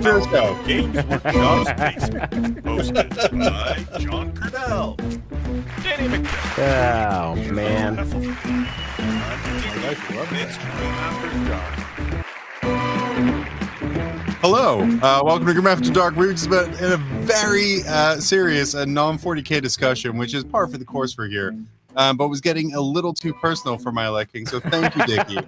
to the show. Games Workshop's Basement, hosted by John Quennell, Danny McDevitt, Oh, man. It's Grim After Dark. Hello, welcome to Grim After Dark. We're just in a very serious and non-40K discussion, which is par for the course for here, but was getting a little too personal for my liking. So thank you, Dickie,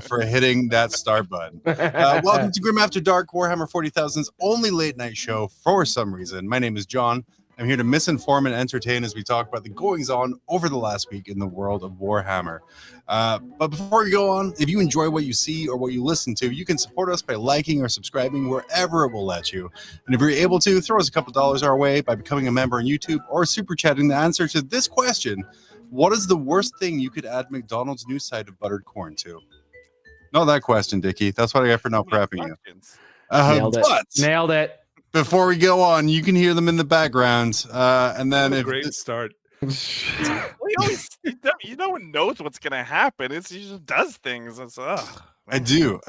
for hitting that start button. Welcome to Grim After Dark, Warhammer 40,000's only late night show for some reason. My name is John. I'm here to misinform and entertain as we talk about the goings-on over the last week in the world of Warhammer. But before we go on, if you enjoy what you see or what you listen to, you can support us by liking or subscribing wherever it will let you. And if you're able to, throw us a couple dollars our way by becoming a member on YouTube or super chatting the answer to this question: what is the worst thing you could add McDonald's new side of buttered corn to? Not that question, Dickie. That's what I got for not prepping you. Nailed it. Before we go on, you can hear them in the background, and then Great start. No one knows what's gonna happen. He just does things. I do.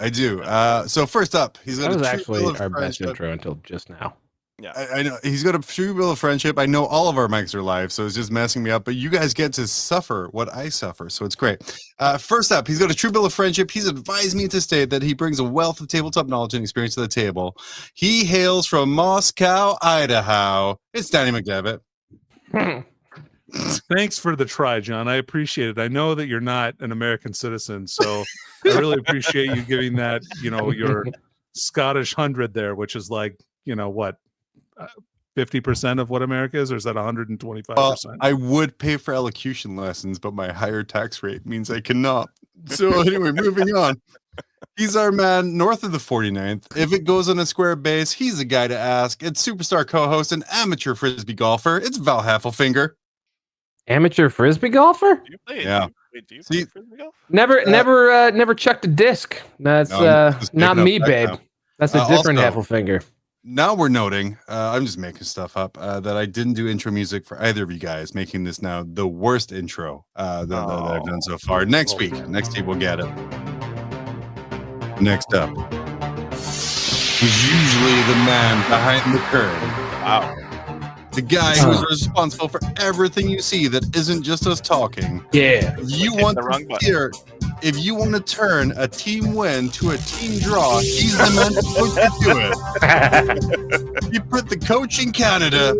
So first up, he's got That was a actually true bill our of best friendship. intro until just now. Yeah, I know he's got a true bill of friendship. I know all of our mics are live, so it's just messing me up. But you guys get to suffer what I suffer, so it's great. First up, he's got a true bill of friendship. He's advised me to state that he brings a wealth of tabletop knowledge and experience to the table. He hails from Moscow, Idaho. It's Danny McDevitt. Thanks for the try, John. I appreciate it. I know that you're not an American citizen, so I really appreciate you giving that, your Scottish 100 there, which is like, what, 50% of what America is, or is that 125%? Well, I would pay for elocution lessons, but my higher tax rate means I cannot. So anyway, moving on. He's our man north of the 49th. If it goes on a square base, he's the guy to ask. It's superstar co-host and amateur frisbee golfer. It's Val Heffelfinger. Amateur frisbee golfer? do you play? Yeah. Do you play frisbee golf? Never chucked a disc. That's just not picking me, up that babe. now. That's a different Also, Heffelfinger. Now we're noting, I'm just making stuff up, that I didn't do intro music for either of you guys, making this now the worst intro that I've done so far. Next week we'll get it. Next up, who's usually the man behind the curtain. Wow. The guy who's responsible for everything you see that isn't just us talking. Yeah. If you want to turn a team win to a team draw, he's the man supposed to do it. You put the coach in Canada,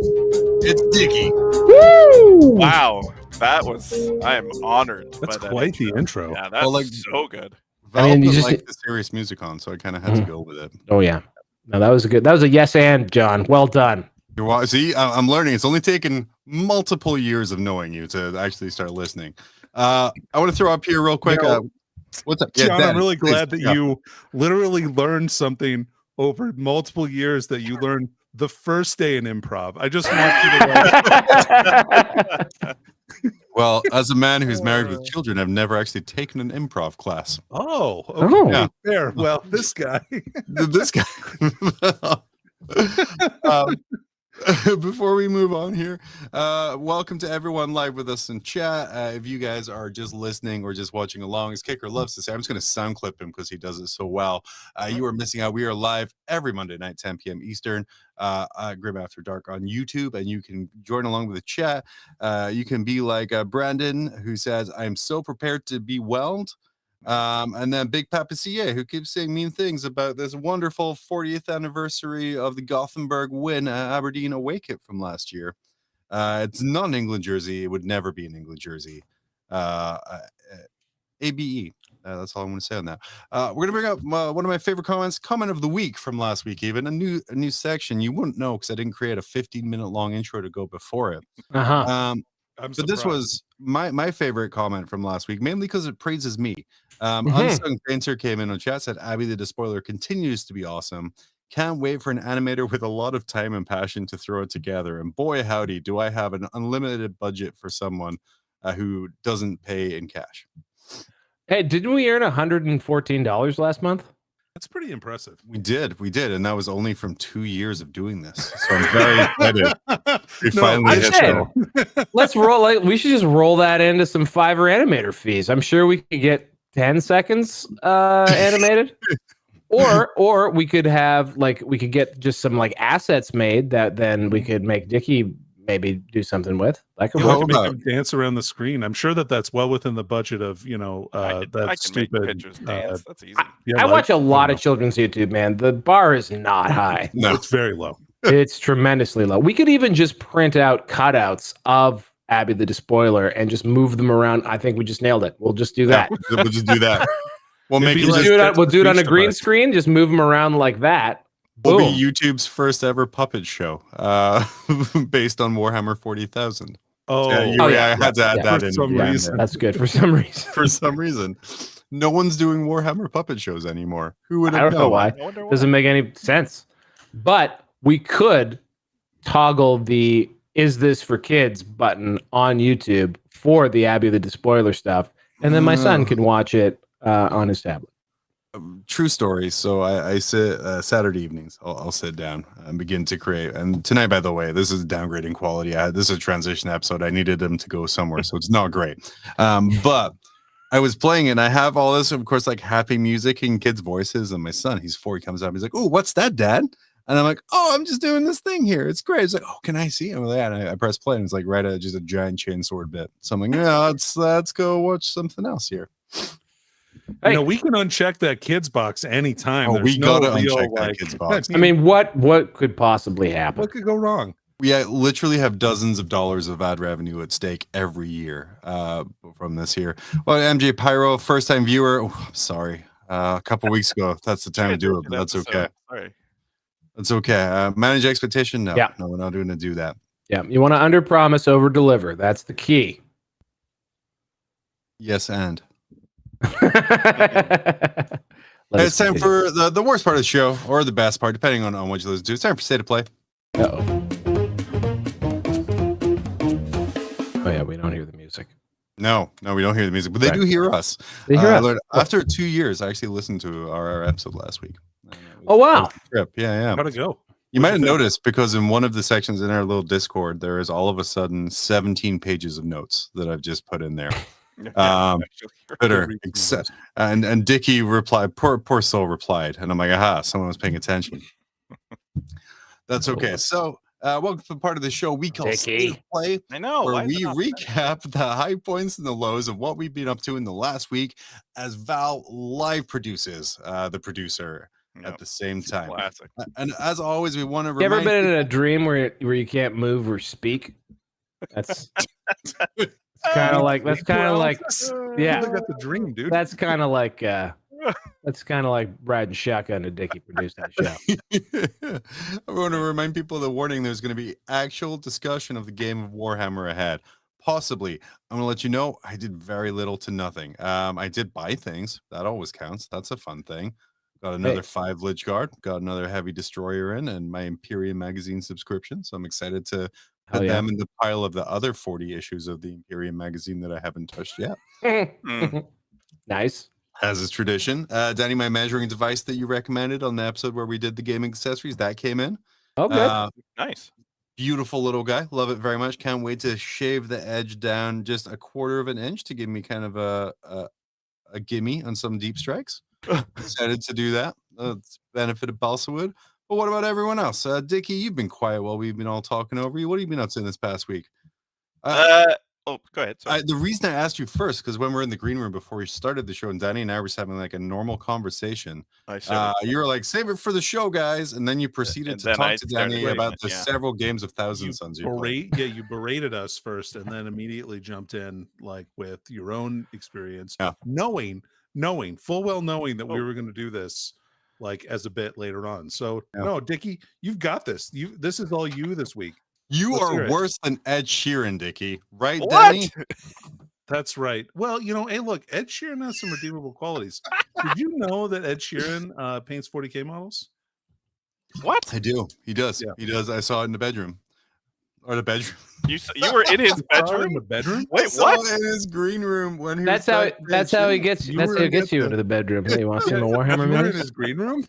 it's Dickie. Woo! Wow. I am honored. That's by that quite the intro. Yeah, that's so good. Val I mean, you put, just- like the serious music on, so I kind of had to go with it. Oh yeah. No, that was a yes and, John. Well done. See, I'm learning. It's only taken multiple years of knowing you to actually start listening. I want to throw up here real quick. What's up? John, Dan, I'm really glad please, that you literally learned something over multiple years that you learned the first day in improv. I just want you to know. Well, as a man who's married with children, I've never actually taken an improv class. Oh, okay. Oh. Yeah. Fair. Well, this guy. This guy. Before we move on here, welcome to everyone live with us in chat. If you guys are just listening or just watching along, as Kicker loves to say, I'm just going to sound clip him because he does it so well. You are missing out. We are live every Monday night, 10 p.m. Eastern, Grim After Dark on YouTube, and you can join along with the chat. You can be like Brandon, who says, I'm so prepared to be whelmed. And then Big Papa CA, who keeps saying mean things about this wonderful 40th anniversary of the Gothenburg win at Aberdeen away kit from last year. It's not an England jersey. It would never be an England jersey. ABE. That's all I'm going to say on that. We're going to bring up one of my favorite comment of the week from last week, even a new section. You wouldn't know because I didn't create a 15-minute long intro to go before it. But this was my favorite comment from last week, mainly because it praises me. Unsung Painter came in on chat, said Abby the Despoiler continues to be awesome. Can't wait for an animator with a lot of time and passion to throw it together. And boy, howdy, do I have an unlimited budget for someone who doesn't pay in cash. Hey, didn't we earn $114 last month? That's pretty impressive. We did, and that was only from 2 years of doing this. So I'm very excited. We finally hit that. Let's roll. We should just roll that into some Fiverr animator fees. I'm sure we could get 10 seconds animated. Or we could have we could get just some assets made that then we could make Dickie maybe do something with. Like You a know, I Hold can make up. them dance around the screen. I'm sure that's well within the budget of I that can stupid. make pictures dance. That's easy. I watch a lot of children's YouTube, man. The bar is not high. No. It's very low. It's tremendously low. We could even just print out cutouts of Abby the Despoiler and just move them around. I think we just nailed it. We'll just do that. We'll just do that. We'll make be it We'll like- just, do it on a green device. screen. Just move them around like that. will Boom. be YouTube's first ever puppet show, based on Warhammer 40,000. Oh, I had to add that For in some here. reason. That's good for some reason. For some reason, no one's doing Warhammer puppet shows anymore. Who would I have don't know known? why. I wonder why. Doesn't make any sense. But we could toggle the "Is this for kids?" button on YouTube for the Abby the Despoiler stuff, and then my son can watch it on his tablet. True story. So I sit Saturday evenings. I'll sit down and begin to create. And tonight, by the way, this is downgrading quality. This is a transition episode. I needed them to go somewhere, so it's not great. But I was playing and I have all this, of course, like happy music and kids' voices. And my son, he's 4, he comes up, he's like, "Oh, what's that, Dad?" And I'm like, "Oh, I'm just doing this thing here. It's great." It's like, "Oh, can I see?" I'm like, yeah. And I press play, and it's like just a giant chainsword bit. So I'm like, "Yeah, let's go watch something else here." Hey. We can uncheck that kids box anytime. Oh, There's we no gotta real, uncheck that kids box. I mean, what could possibly happen? what could go wrong? We literally have dozens of dollars of ad revenue at stake every year from this here. Well, MJ Pyro, first time viewer. Oh, I'm sorry. A couple weeks ago, that's the time to do it, but that's okay. Sorry. That's okay. Manage expectation? No, Yeah. no, we're not going to do that. Yeah, you want to under promise, over deliver. That's the key. Yes, and Let it's us time continue. for the worst part of the show, or the best part, depending on what you listen to. It's time for State of Play. Uh-oh. Oh yeah, we don't hear the music. No, we don't hear the music, but they Right. do hear us. They hear us. After 2 years, I actually listened to our episode last week. Oh wow! Trip. Yeah. How'd it go? You might have What'd you think? noticed because in one of the sections in our little Discord, there is all of a sudden 17 pages of notes that I've just put in there. Bitter, reason and Dickie replied, poor soul replied, and I'm like, aha, someone was paying attention. That's okay. So, welcome to the part of the show we call Dickie. State of Play, I know. where why is we it not recap the high points and the lows of what we've been up to in the last week as Val live produces the producer better? at the same time. Classic. And as always, we want to You ever remind been in a dream where you can't move or speak? That's kind of like yeah. I got the dream, dude. that's kind of like riding shotgun to Dickie produced that show. I want to remind people the warning there's going to be actual discussion of the game of Warhammer ahead. Possibly. I'm going to let you know I did very little to nothing. I did buy things. That always counts. That's a fun thing. Got another 5 Lich Guard, got another Heavy Destroyer in, and my Imperium magazine subscription. So I'm excited to put them in the pile of the other 40 issues of the Imperium magazine that I haven't touched yet. Nice. As is tradition. Danny, my measuring device that you recommended on the episode where we did the gaming accessories, that came in. Okay. Nice. Beautiful little guy. Love it very much. Can't wait to shave the edge down just 1/4 of an inch to give me kind of a gimme on some deep strikes. Excited to do that. It's benefit of balsa wood. But what about everyone else? Dickie, you've been quiet while we've been all talking over you. What have you been up to this past week? Go ahead. Sorry. The reason I asked you first, because when we're in the green room before we started the show, and Danny and I were having like a normal conversation, you were like, "Save it for the show, guys," and then you proceeded And to then talk I to started Danny rating about it, the yeah. several games of Thousand Suns you played. You berated us first, and then immediately jumped in like with your own experience, Yeah. knowing full well knowing that we were going to do this like as a bit later on. So Yeah. no, Dickie, you've got this. This is all you this week. You Let's hear are it. worse than Ed Sheeran, Dickie. Right, What? Danny? That's right. Well, hey, look, Ed Sheeran has some redeemable qualities. Did you know that Ed Sheeran paints 40K models? What? I do. He does. Yeah. He does. I saw it in the bedroom. Or the bedroom. You were in his In bedroom? the bedroom? I Wait, saw what? it in his green room when he That's was how back that's there how he chilling. gets You that's were how he in gets you the- into the bedroom. Hey, you want to see the Warhammer You were in movies? his green room?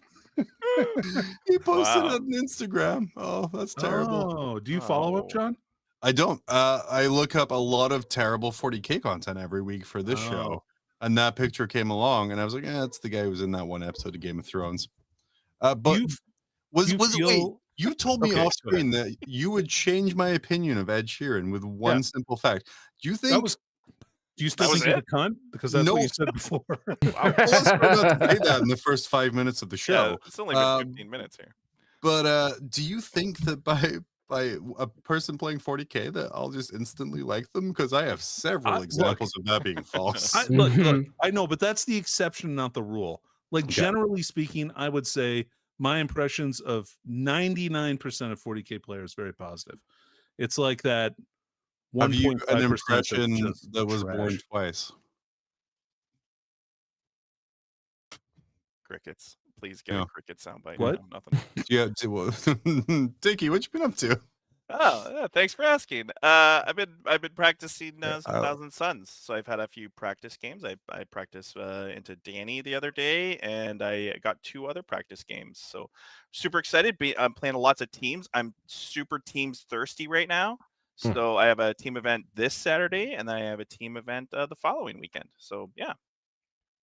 He posted Wow. it on Instagram. Oh, that's terrible. Oh, do you follow up, Oh. John? I don't. I look up a lot of terrible 40K content every week for this show. and that picture came along, and I was like, "Yeah, that's the guy who was in that one episode of Game of Thrones." But wait, you told me Okay, off go ahead. screen that you would change my opinion of Ed Sheeran with one simple fact. Do you think Do you still That was think he's it? a cunt? Because that's No. what you said before. Wow. I was about to say that in the first 5 minutes of the Yeah, show? it's only been 15 minutes here. But do you think that by a person playing 40K that I'll just instantly like them? Because I have several examples of that being false. Look, I know, but that's the exception, not the rule. Like, generally speaking, I would say my impressions of 99% of 40K players very positive. It's like that. Have you an 1.5% impression just that was born trash. twice? Crickets. Please get No. a cricket soundbite. What? No, nothing. Yeah, Dickie, what you been up to? Oh, yeah, thanks for asking. I've been practicing some Thousand Suns, so I've had a few practice games. I practiced into Danny the other day, and I got 2 other practice games. So super excited. I'm playing lots of teams. I'm super teams thirsty right now. So I have a team event this Saturday, and then I have a team event the following weekend. So yeah.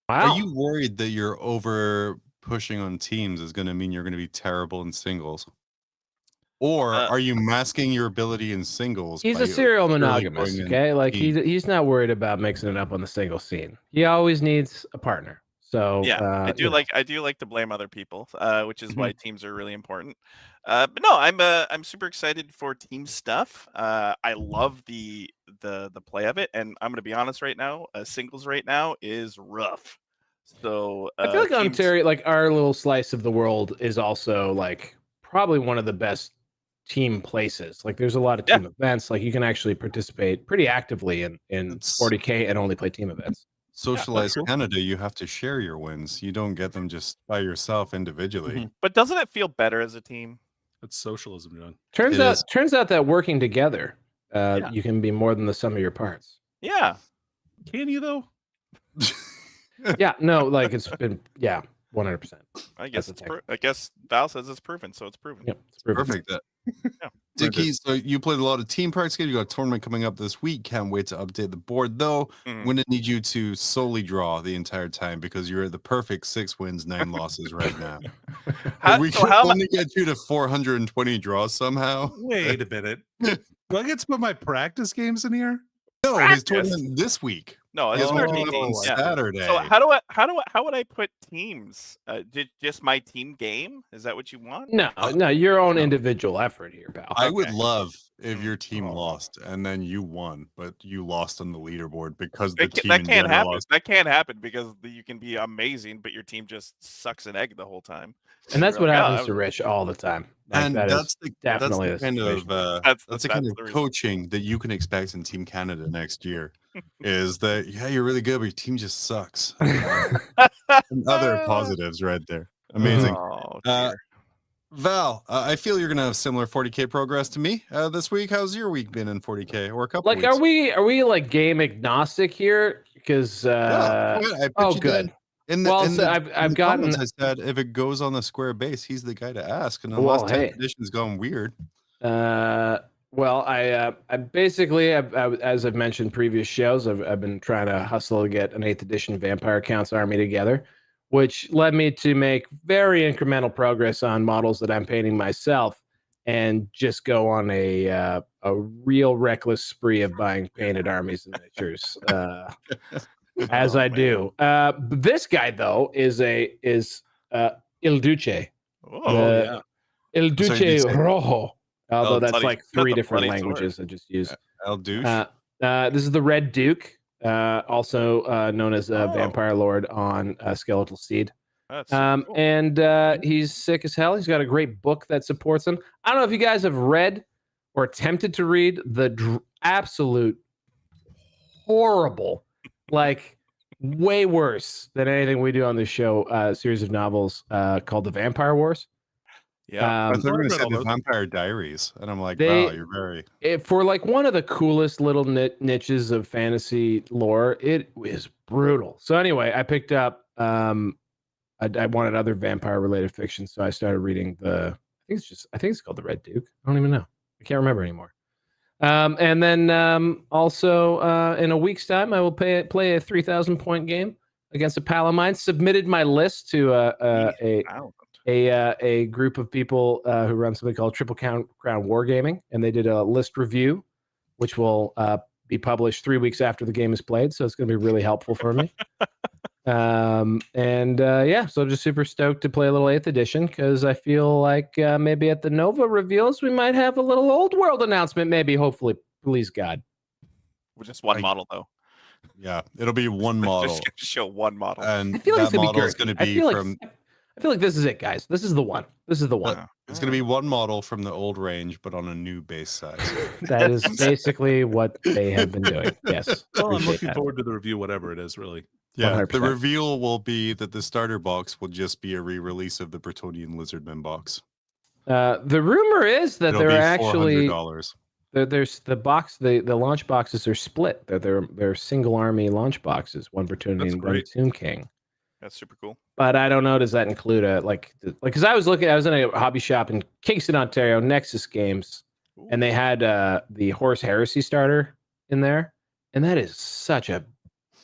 Wow. Are you worried that you're over pushing on teams is going to mean you're going to be terrible in singles? Or are you masking your ability in singles? He's by a serial purely monogamist, going in okay? Like teams? he's not worried about mixing it up on the single scene. He always needs a partner. So Yeah, I do like to blame other people, which is why teams are really important. But no, I'm super excited for team stuff. I love the play of it, and I'm gonna be honest right now. Singles right now is rough. So I feel like teams- Ontario, like our little slice of the world, is also like probably one of the best team places. Like there's a lot of team events. Like you can actually participate pretty actively in It's- 40K and only play team events. Socialized cool. Canada, you have to share your wins. You don't get them just by yourself individually. But doesn't it feel better as a team? That's socialism, John. Turns out that working together, Yeah. you can be more than the sum of your parts. Yeah. Can you though? Yeah, no, like it's been 100%. I guess That's it's. a I guess Val says it's proven, so it's proven. Yep, it's proven. Perfect. Yeah. Dickie, so you played a lot of team practice games. You got a tournament coming up this week. Can't wait to update the board, though. Mhm. Going to need you to solely draw the entire time because you're at the perfect 6 wins, 9 losses right now. But we can only get you to 420 draws somehow. Wait a minute. Do I get to put my practice games in here? No, his tournament this week. No, He has it's one 13 coming up on teams. Yeah. Saturday. So how would I put teams? Did just my team game? Is that what you want? No, your own individual effort here, pal. I would love if your team lost and then you won, but you lost on the leaderboard because the team That in can't general happen. lost. That can't happen because you can be amazing, but your team just sucks an egg the whole time. And that's You're what like, happens to Rich all the time. Like, And that that's is the definitely that's the kind situation. of That's the kind the of reason. coaching that you can expect in Team Canada next year. Is that you're really good, but your team just sucks. And other positives right there. Amazing. Oh, Val, I feel you're gonna have similar 40K progress to me this week. How's your week been in 40K or a couple? Like, weeks? are we like game agnostic here? Because I put you good. down. In I've gotten. comments, I said if it goes on the square base, he's the guy to ask. And the Well, last 10th edition's gone weird. Well, I basically, as I've mentioned in previous shows, I've been trying to hustle to get an 8th edition Vampire Counts army together, which led me to make very incremental progress on models that I'm painting myself, and just go on a real reckless spree of buying painted armies and miniatures, as I do. This guy though is Il Duce. Il Duce Rojo. Although that's like 3 different languages I just used. El Douche. This is the Red Duke, also known as Vampire Lord on Skeletal Steed. That's cool. And he's sick as hell. He's got a great book that supports him. I don't know if you guys have read or attempted to read the absolute horrible, like way worse than anything we do on this show, series of novels called The Vampire Wars. Yeah, I thought you were going to say the those. Vampire Diaries, and I'm like, wow, you're very. For like one of the coolest little niches of fantasy lore, it is brutal. So anyway, I picked up. I wanted other vampire related fiction, so I started reading I think it's called the Red Duke. I don't even know. I can't remember anymore. And then also in a week's time, I will play a 3,000 point game against a pal of mine. Submitted my list to a group of people who run something called Triple Crown Wargaming, and they did a list review, which will be published 3 weeks after the game is played. So it's going to be really helpful for me. So I'm just super stoked to play a little 8th edition because I feel like maybe at the Nova reveals we might have a little old world announcement. Maybe, hopefully, please God. With just one model though. Yeah, it'll be one model. Just show one model, and I feel like that model is going to be from. I feel like this is it, guys. This is the one. This is the one. It's going to be one model from the old range, but on a new base size. That is basically what they have been doing. Yes. Well, I'm looking forward to the review, whatever it is, really. Yeah, 100%. the reveal will be that the starter box will just be a re-release of the Bretonian Lizardmen box. The rumor is that there are actually $400. there's the box. The launch boxes are split. They're single army launch boxes. One Bretonian, one Tomb King. That's super cool. But I don't know. Does that include because I was in a hobby shop in Kingston, Ontario, Nexus Games, and they had the Horus Heresy starter in there, and that is such a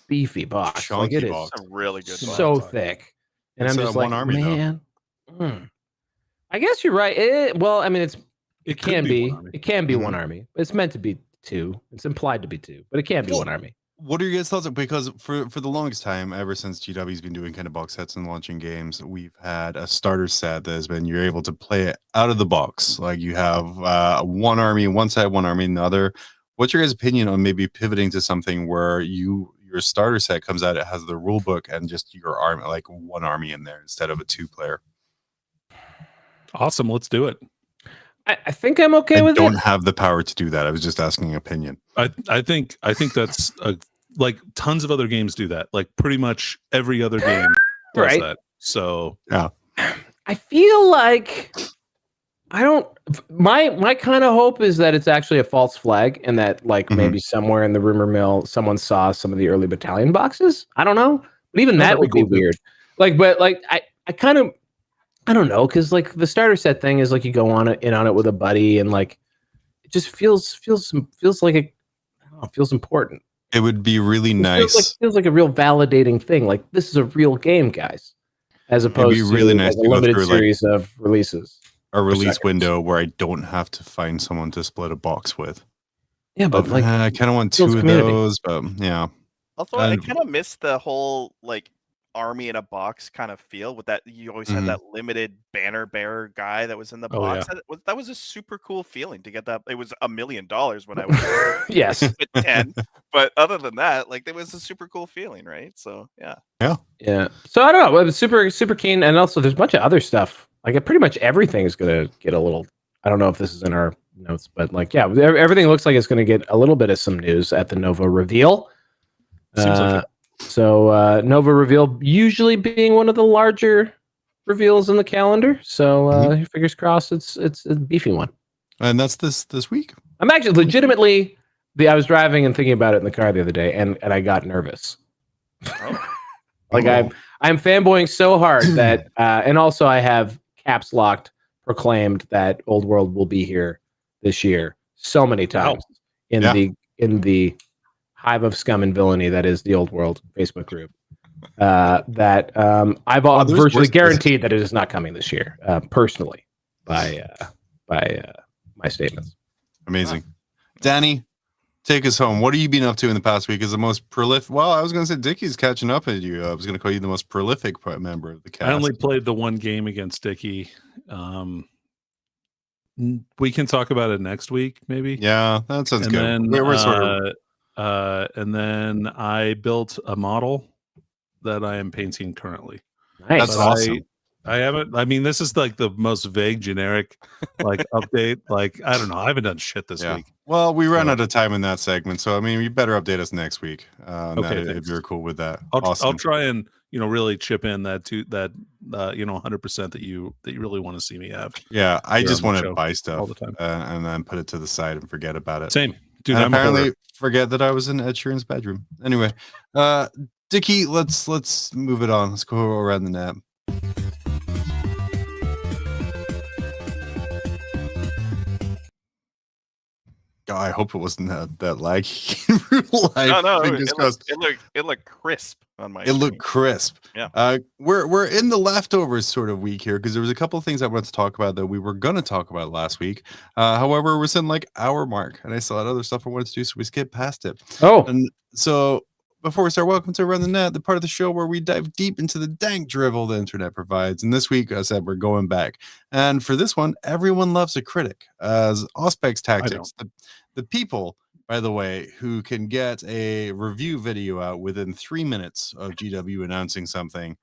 beefy box. Chunky It is box. It's a really good so box. thick, and It's I'm just one like, army, man. I guess you're right. It can be one army. It's meant to be two. It's implied to be two, but it can be one army. What are your guys' thoughts? Because for the longest time, ever since GW's been doing kind of box sets and launching games, we've had a starter set that has been you're able to play it out of the box. Like you have one army on one side, one army on the other. What's your guys' opinion on maybe pivoting to something where your starter set comes out, it has the rule book and just your army, like one army in there instead of a 2-player? Awesome, let's do it. I think I'm okay with it. I don't have the power to do that. I was just asking an opinion. I think that's like tons of other games do that. Like pretty much every other game does that. So yeah, I feel like my kind of hope is that it's actually a false flag and that maybe somewhere in the rumor mill someone saw some of the early battalion boxes. I don't know, but even that would be weird. I don't know, because the starter set thing is you go on it with a buddy and it just feels like it feels important. It would be really nice. Feels like a real validating thing. Like this is a real game, guys, as opposed to really nice a limited series of releases. A release window where I don't have to find someone to split a box with. Yeah, but I kind of want 2 of those. But yeah. Also, I kind of miss the whole army in a box kind of feel with that. You always had that limited banner bearer guy that was in the box. Yeah. That was a super cool feeling to get that. It was $1 million when I was yes 10, but other than that, it was a super cool feeling, right? So yeah. So I don't know. I'm super keen, and also there's a bunch of other stuff. Pretty much everything is gonna get a little. I don't know if this is in our notes, but everything looks like it's gonna get a little bit of some news at the Nova reveal. Seems like it. So Nova reveal usually being one of the larger reveals in the calendar. So fingers crossed, it's a beefy one. And that's this week. I'm actually legitimately. I was driving and thinking about it in the car the other day, and I got nervous. I'm fanboying so hard that, and also I have caps locked proclaimed that Old World will be here this year so many times in the hive of scum and villainy that is the Old World Facebook group, that I've virtually guaranteed that it is not coming this year, personally, by my statements. Amazing. Danny, take us home. What have you been up to in the past week? Is the most prolific? Well, I was going to say Dickie's catching up at you. I was going to call you the most prolific member of the cast. I only played the one game against Dickie. We can talk about it next week, maybe. Yeah, that sounds good. Then, we're sort of... and then I built a model that I am painting currently. Nice. That's awesome. I haven't. I mean, this is the most vague, generic, update. I don't know. I haven't done shit this week. Well, we ran out of time in that segment, so I mean, you better update us next week. Okay, if you're cool with that, I'll try and really chip in that 100% that you really want to see me have. Yeah, I just want to buy stuff all the time and then put it to the side and forget about it. Same. Dude, and apparently forget that I was in Ed Sheeran's bedroom. Anyway, Dickie, let's move it on. Let's go around the net. God, I hope it wasn't that laggy in real life. No, Fingers crossed. it looked crisp on my It looked screen. crisp. Yeah. We're in the leftovers sort of week here because there was a couple of things I wanted to talk about that we were going to talk about last week. However, we're sitting like hour mark, and I still had other stuff I wanted to do, so we skipped past it. Oh, And so before we start, welcome to Around the Net, the part of the show where we dive deep into the dank drivel the internet provides. And this week, I said we're going back. And for this one, everyone loves a critic. As Auspex Tactics, the people, by the way, who can get a review video out within 3 minutes of GW announcing something.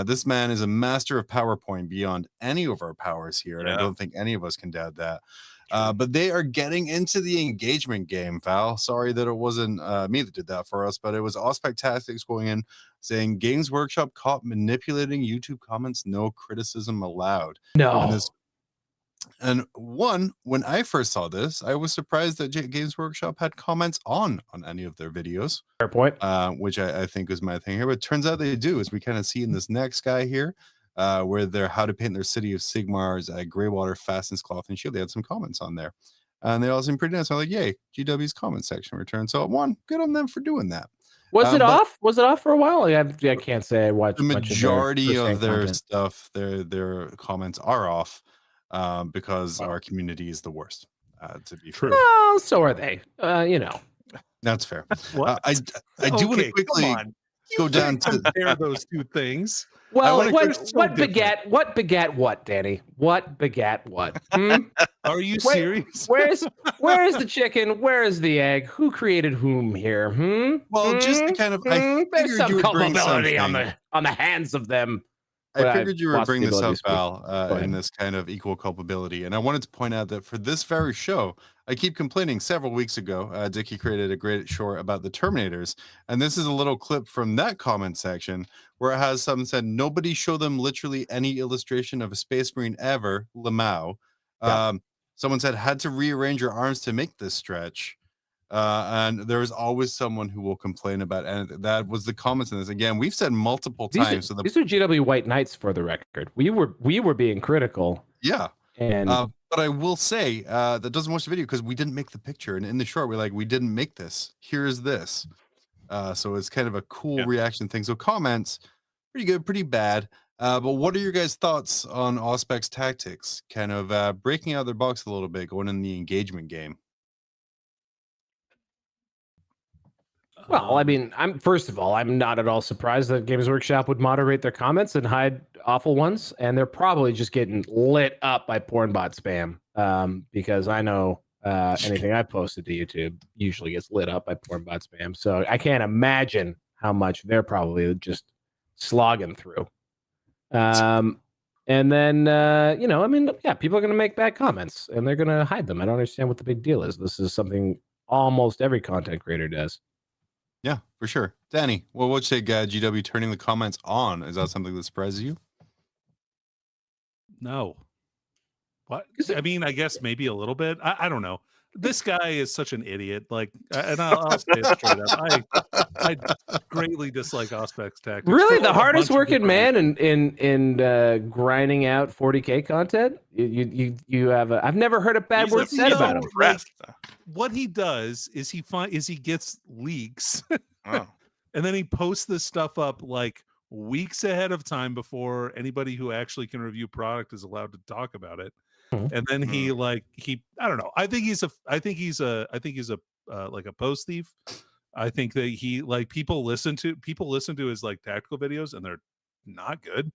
This man is a master of PowerPoint beyond any of our powers here. And I don't think any of us can doubt that. But they are getting into the engagement game, Val. Sorry that it wasn't me that did that for us, but it was Auspex Tactics going in saying Games Workshop caught manipulating YouTube comments, no criticism allowed. no. And when I first saw this, I was surprised that Games Workshop had comments on any of their videos. Fair point. Which I think is my thing here. But it turns out they do, as we kind of see in this next guy here. Where they're how to paint their city of Sigmar's Greywater Fastens Cloth and Shield. They had some comments on there. And they all seemed pretty nice. I'm like, yay, GW's comment section returned. So good on them for doing that. Was it off? Was it off for a while? I can't say I watched the majority of their content. stuff, their comments are off because our community is the worst. To be True. fair. Well, so are they. That's fair. What? I do want to quickly go down to compare those two things. Well, what begat what, Danny? What begat what? Are you serious? Where's the chicken? Where is the egg? Who created whom here? Well, just to kind of, I there's figured some you would bring culpability something. on the hands of them. I figured you would bring this up, Val, Val, in this kind of equal culpability. And I wanted to point out that for this very show, I keep complaining several weeks ago, Dickie created a great short about the Terminators. And this is a little clip from that comment section where it has something said, nobody show them literally any illustration of a Space Marine ever, Lamau. Someone said, had to rearrange your arms to make this stretch. And there is always someone who will complain about, and that was the comments in this. Again, we've said multiple times. These are GW White Knights for the record. We were being critical. Yeah. And but I will say that doesn't watch the video because we didn't make the picture. And in the short, we're like, we didn't make this. Here's this. So it's kind of a cool reaction thing. So comments, pretty good, pretty bad. But what are your guys' thoughts on Auspex Tactics? Kind of breaking out their box a little bit, going in the engagement game. Well, I mean, I'm not at all surprised that Games Workshop would moderate their comments and hide awful ones, and they're probably just getting lit up by porn bot spam. Because I know anything I posted to YouTube usually gets lit up by porn bot spam, so I can't imagine how much they're probably just slogging through. And then people are going to make bad comments and they're going to hide them. I don't understand what the big deal is. This is something almost every content creator does. Yeah, for sure. Danny, well, what'd you say, GW turning the comments on? Is that something that surprises you? No. What? I mean, I guess maybe a little bit. I don't know. This guy is such an idiot. Like, and I'll say it straight up. I greatly dislike Auspex Tactics. Really, the hardest working man in grinding out 40K content. You have I've never heard a bad word said about him. What he does is he gets leaks, and then he posts this stuff up like weeks ahead of time before anybody who actually can review product is allowed to talk about it. And then he I don't know. I think he's a like a post thief. I think that he people listen to his like tactical videos and they're not good.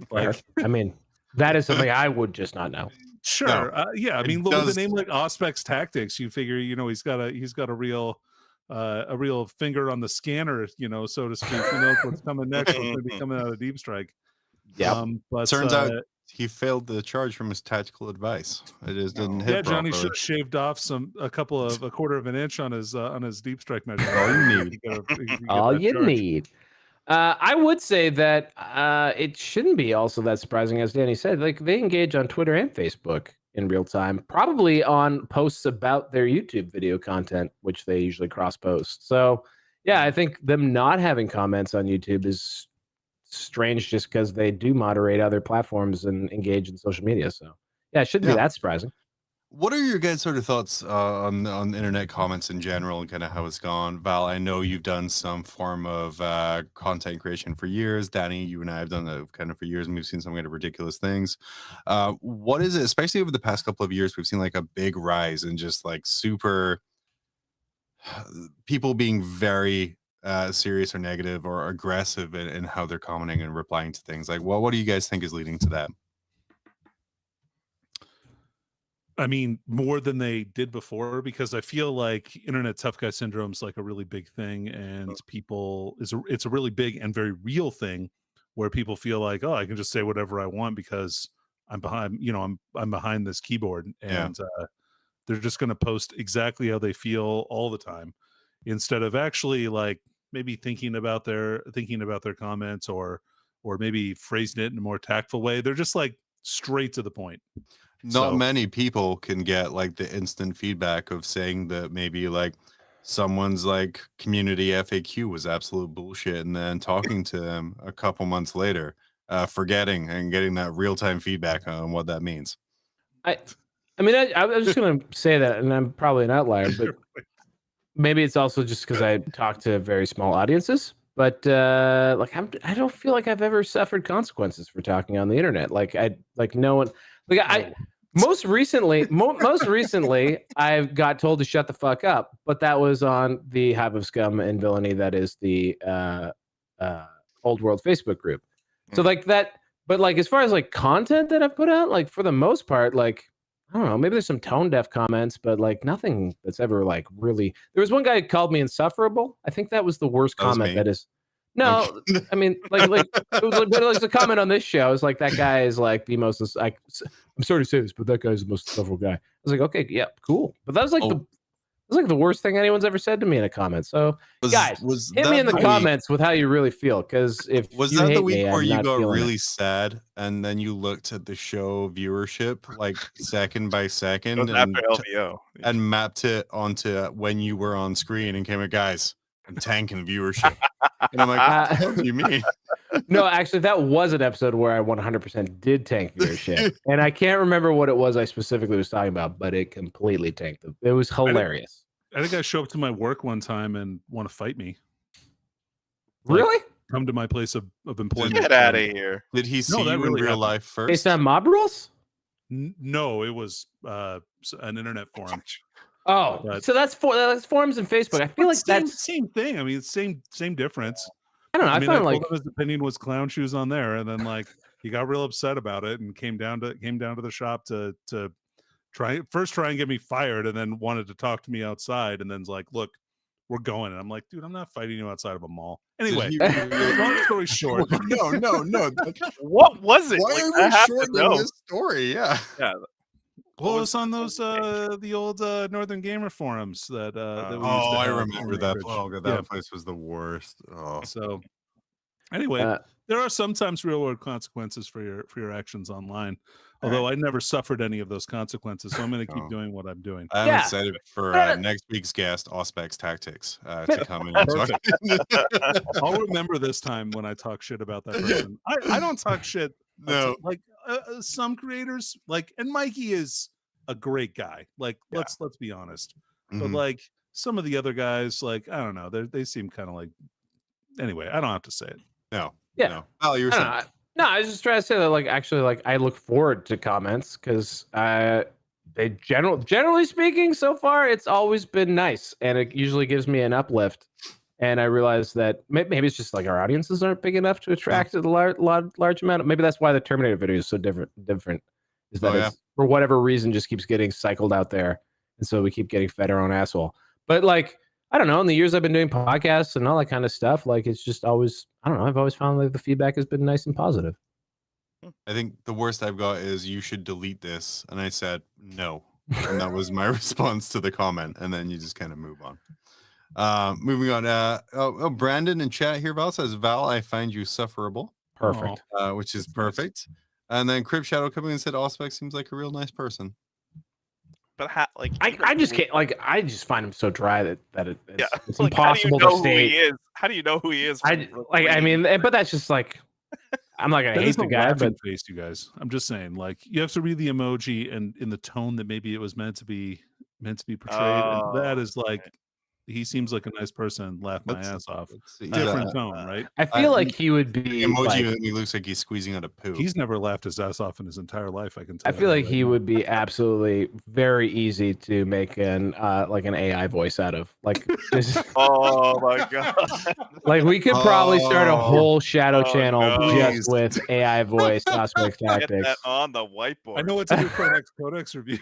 Like, I mean, that is something I would just not know. Sure. No, I mean, with a name like Auspex Tactics, you figure, he's got a real finger on the scanner, so to speak. He knows what's coming next. What's going to be coming out of Deep Strike. Yeah. But turns out he failed the charge from his tactical advice. It just didn't hit. Yeah, Johnny properly. should have shaved off a quarter of an inch on his Deep Strike measure. All you need. I would say that it shouldn't be also that surprising, as Danny said. Like, they engage on Twitter and Facebook in real time, probably on posts about their YouTube video content, which they usually cross post. So yeah, I think them not having comments on YouTube is strange, just because they do moderate other platforms and engage in social media. So yeah, it shouldn't be that surprising. What are your guys' sort of thoughts on internet comments in general and kind of how it's gone? Val, I know you've done some form of content creation for years. Danny, you and I have done that kind of for years, and we've seen some kind of ridiculous things. What is it, especially over the past couple of years, we've seen like a big rise in just like super people being very serious or negative or aggressive in how they're commenting and replying to things. Like, what do you guys think is leading to that? I mean, more than they did before, because I feel like internet tough guy syndrome is like a really big thing, and it's a really big and very real thing where people feel like, oh, I can just say whatever I want because I'm behind, I'm behind this keyboard, and they're just going to post exactly how they feel all the time, instead of actually like maybe thinking about their comments or maybe phrasing it in a more tactful way. They're just like straight to the point. Not many people can get like the instant feedback of saying that maybe like someone's like community FAQ was absolute bullshit, and then talking to them a couple months later, forgetting and getting that real-time feedback on what that means. I mean, I was just going to say that, and I'm probably an outlier, but maybe it's also just because I talk to very small audiences. But like I don't feel like I've ever suffered consequences for talking on the internet. Like no one, like most recently, I've got told to shut the fuck up, but that was on the Hive of Scum and Villainy that is the Old World Facebook group. So like that, but like as far as like content that I've put out, like for the most part, like I don't know, maybe there's some tone deaf comments, but like nothing that's ever like really. There was one guy who called me insufferable. I think that was the worst comment. That is. No, okay. I mean, like it was like a comment on this show. It's like that guy is like the most. Like, I'm sorry to say this, but that guy's the most insufferable guy. I was like, okay, yeah, cool. But that was like the worst thing anyone's ever said to me in a comment. So guys, hit me in the comments with how you really feel, because if was you that hate the week me, where you got really it. sad and then you looked at the show viewership like second by second and mapped it onto when you were on screen and came like, guys, I'm tanking viewership. And I'm like, what do you mean? No, actually, that was an episode where I 100% did tank viewership. And I can't remember what it was I specifically was talking about, but it completely tanked them. It was hilarious. I think I showed up to my work one time and want to fight me. Really? Come to my place of employment. Get out of here. Did he see you in real life first? Based on mob rules? No, it was an internet forum. Oh, but, so that's forums and Facebook. I feel like that's the same thing. I mean, it's same difference. I don't know. I found like his opinion was clown shoes on there, and then like he got real upset about it and came down to the shop to try and get me fired, and then wanted to talk to me outside, and then's like, look, we're going. And I'm like, dude, I'm not fighting you outside of a mall. Anyway, long story short. No. What was it? Why are we shortening this story? Yeah. Well, it's on those the old Northern Gamer forums that we used to I have. remember that. Oh god, that place was the worst. Oh. So anyway, there are sometimes real world consequences for your actions online. Although I never suffered any of those consequences, so I'm going to keep doing what I'm doing. I'm excited for next week's guest, Auspex Tactics, to come in. I'll remember this time when I talk shit about that person. I don't talk shit. No, like some creators, like, and Mikey is a great guy. Like, let's be honest. But like some of the other guys, like, I don't know, they seem kind of like. Anyway, I don't have to say it. No. Yeah. No. Oh, you were saying. No, I was just trying to say that, like, actually, like, I look forward to comments because they generally speaking, so far, it's always been nice, and it usually gives me an uplift. And I realize that maybe it's just like our audiences aren't big enough to attract a large amount. Maybe that's why the Terminator video is so different. Is that it's, for whatever reason, just keeps getting cycled out there, and so we keep getting fed our own asshole. But like, I don't know. In the years I've been doing podcasts and all that kind of stuff, like it's just always, I don't know. I've always found like the feedback has been nice and positive. I think the worst I've got is you should delete this, and I said no, and that was my response to the comment, and then you just kind of move on. Moving on. Brandon in chat here, Val says, Val, I find you sufferable. Perfect. Which is perfect. And then Crib Shadow coming in and said, Auspex seems like a real nice person. But I just can't, like, I just find him so dry that it's like, impossible to state. How do you know who he is? I mean, but that's just like, I'm not gonna That hate is the a guy, laughing but face, you guys. I'm just saying, like, you have to read the emoji and in the tone that maybe it was meant to be portrayed. And that Oh, is like, he seems like a nice person. Laugh my That's- ass off. he's Different tone, right? I feel like he would the be emoji like. that he looks like he's squeezing out a poo. He's never laughed his ass off in his entire life. I can I tell. feel you like right he now. would be absolutely very easy to make an like an AI voice out of. Like, just, oh my god! like we could probably start a Oh, whole shadow oh, channel no. just Please. with AI voice cosmic Get tactics. that on the whiteboard. I know what to do for next Codex review.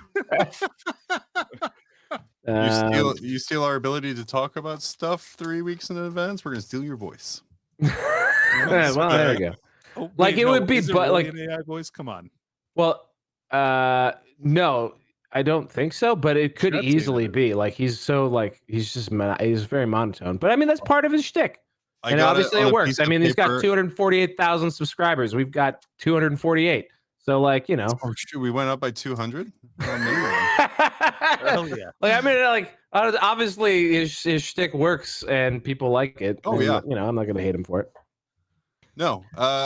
You steal our ability to talk about stuff 3 weeks in advance. We're gonna steal your voice. Well, there you go. Oh, Like, it would be, is it but, really like- an AI voice. Come on. Well, no, I don't think so. But it could Should say easily that. be. Like, he's so like he's just he's very monotone. But I mean, that's part of his shtick. I And got obviously on it a works. piece I of mean, he's got paper. 248,000 subscribers. We've got 248. So, like, you know. Oh shoot, we went up by 200. Hell yeah. Like, I mean, like, obviously his shtick works and people like it. Oh, and, yeah. You know, I'm not gonna hate him for it. No,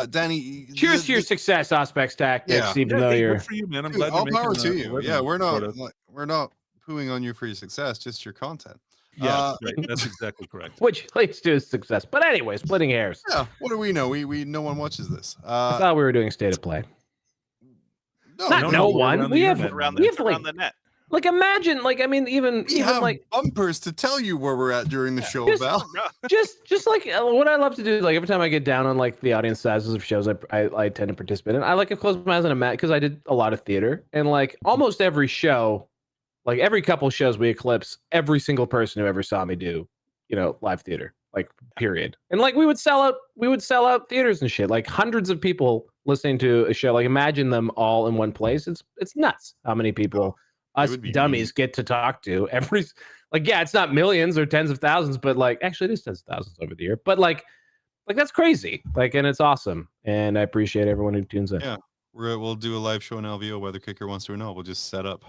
Danny. Cheers to your success, Auspex Tactics. Yeah. Even Yeah, though hey, you're good for you, man. I'm Dude, glad all you're power making to a you. living, Yeah, we're not sort of. we're not pooing on you for your success, just your content. Yeah, right. That's exactly correct. which leads to his success. But anyway, splitting hairs. Yeah, what do we know? We no one watches this. I thought we were doing state of play. No, Not no, no we're one. around the We have internet around, we the, have around like the net. imagine, like, I mean, even we have like bumpers to tell you where we're at during the show, Just- Val. just like what I love to do, like every time I get down on like the audience sizes of shows I tend to participate in, I like to close my eyes on a mat because I did a lot of theater, and like almost every show, like every couple shows we eclipse every single person who ever saw me do, you know, live theater, like period. And like we would sell out theaters and shit, like hundreds of people listening to a show. Like imagine them all in one place. It's nuts how many people us would be dummies get to talk to every. Like, yeah, it's not millions or tens of thousands, but like actually it is tens of thousands over the year. But like that's crazy. Like, and it's awesome. And I appreciate everyone who tunes in. Yeah. We'll do a live show in LVO, whether Kicker wants to or not. We'll just set up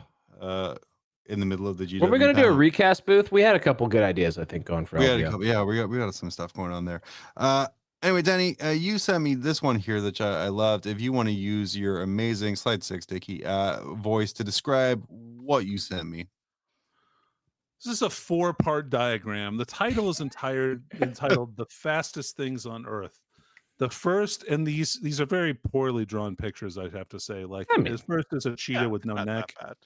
in the middle of the GW. Were we gonna do a panel. recast booth? We had a couple good ideas, I think, going for We had a LVO. couple, yeah, we got some stuff going on there. Anyway, Danny, you sent me this one here that I loved. If you want to use your amazing slide 6, Dickie, voice to describe what you sent me. This is a 4-part diagram. The title is entitled "The Fastest Things on Earth." The first, and these are very poorly drawn pictures, I'd have to say. Like, I mean, the first is a cheetah with no not neck. that bad.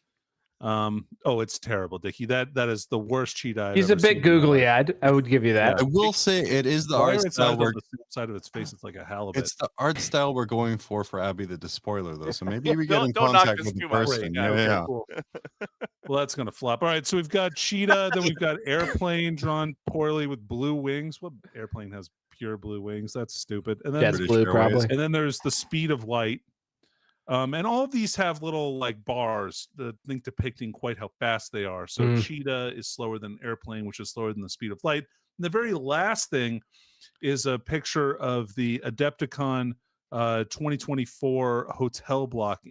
Oh, it's terrible, Dickie. That is the worst cheetah I've He's a ever bit seen in my googly life. eyed. I would give you that. I will say it is the Why art are its style eyes we're on the side of its face? It's like a halibut. it's the art style we're going for Abby the Despoiler, though. So maybe we get Don't- in don't knock contact this with the too much. person. Great. Yeah, Okay, yeah. cool. Well, that's gonna flop. All right, so we've got cheetah, then we've got airplane drawn poorly with blue wings. What airplane has pure blue wings? That's stupid. And then That's British blue, Airways. probably. and then there's the speed of light. And all of these have little like bars, the thing depicting quite how fast they are. So cheetah is slower than airplane, which is slower than the speed of light. And the very last thing is a picture of the Adepticon 2024 hotel block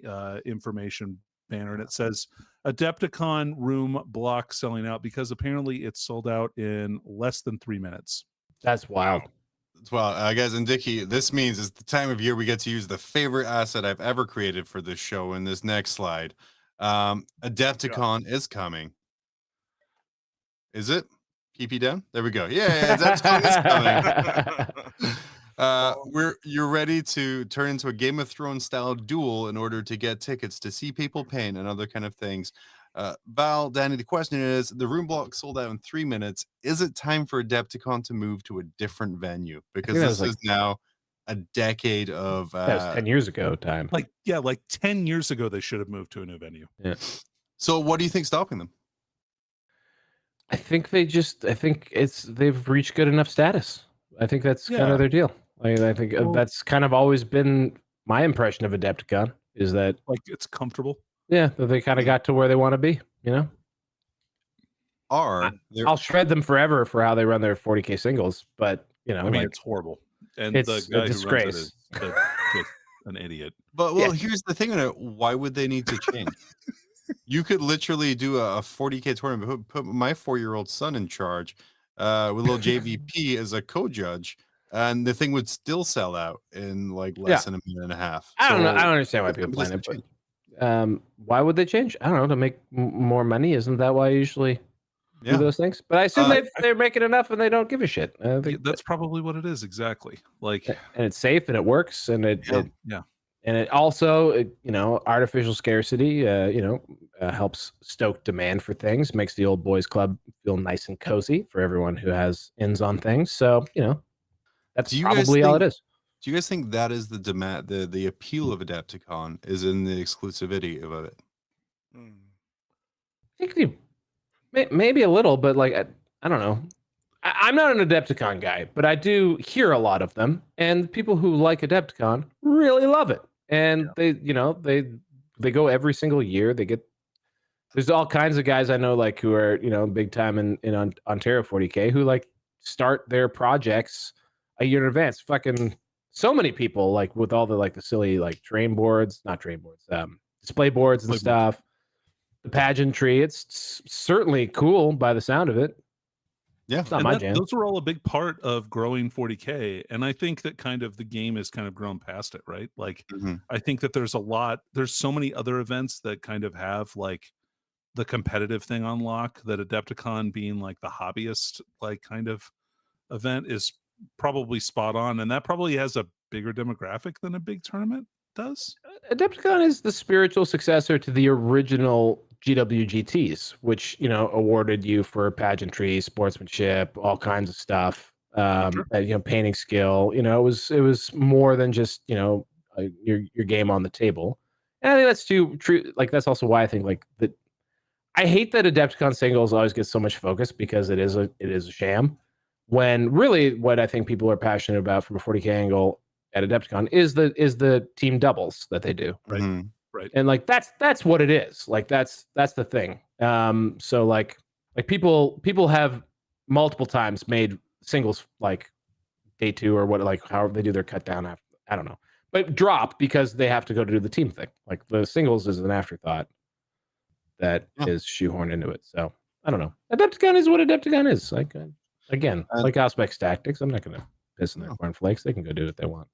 information banner, and it says Adepticon room block selling out because apparently it's sold out in less than 3 minutes. That's wild. Well, guys, and Dickie, this means it's the time of year we get to use the favorite asset I've ever created for this show in this next slide. Adepticon is coming. Is it? PP down? There we go. Yeah, Adepticon is coming. You're ready to turn into a Game of Thrones style duel in order to get tickets to see people paint and other kind of things. Val, Danny, the question is, the room block sold out in 3 minutes. Is it time for Adepticon to move to a different venue? Because this is now a decade of That was 10 years ago time. Like 10 years ago, they should have moved to a new venue. Yeah. So what do you think stopping them? I think they've reached good enough status. I think that's kind of their deal. I think that's kind of always been my impression of Adepticon, is that Like, it's comfortable. that they kind of got to where they want to be, you know? I'll shred them forever for how they run their 40K singles, but you know, I mean, like, it's horrible. And it's the a guy who runs it disgrace. is just an idiot. But here's the thing on it. Why would they need to change? You could literally do a 40K tournament, put my 4-year-old son in charge with little JVP as a co-judge, and the thing would still sell out in like less than a minute and a half. I don't know. I So don't understand why people plan it, but why would they change? I don't know, to make more money. Isn't that why I usually do those things? But I assume they're making enough and they don't give a shit. I think that's probably what it is. Exactly. Like, and it's safe and it works and it yeah. And it also, artificial scarcity, helps stoke demand for things, makes the old boys club feel nice and cozy for everyone who has ins on things. So, that's probably all it is. Do you guys think that is the demand, the appeal of Adepticon is in the exclusivity of it? I think maybe a little, but like, I don't know. I'm not an Adepticon guy, but I do hear a lot of them, and people who like Adepticon really love it. And they go every single year. There's all kinds of guys I know, like, who are, big time in Ontario 40K, who like start their projects a year in advance. Fucking so many people, like, with all the like the silly like display boards and stuff. The pageantry, it's certainly cool by the sound of it. Yeah, it's not my jam. Those were all a big part of growing 40K, and I think that kind of the game has kind of grown past it, right? Like, I think that there's so many other events that kind of have like the competitive thing on lock, that Adepticon, being like the hobbyist like kind of event, is probably spot on, and that probably has a bigger demographic than a big tournament does. Adepticon is the spiritual successor to the original GWGTs, which awarded you for pageantry, sportsmanship, all kinds of stuff. Painting skill. It was more than just your game on the table. And I think that's true. Like, that's also why I think like that. I hate that Adepticon singles always get so much focus, because it is a sham. When really what I think people are passionate about from a 40K angle at Adepticon is the team doubles that they do. Right. Right. And like that's what it is. Like that's the thing. So like people have multiple times made singles like day 2 or what, like however they do their cut down after, I don't know. But drop because they have to go to do the team thing. Like, the singles is an afterthought that is shoehorned into it. So I don't know. Adepticon is what Adepticon is. Like, again, like Auspex Tactics, I'm not gonna piss in their cornflakes. They can go do what they want.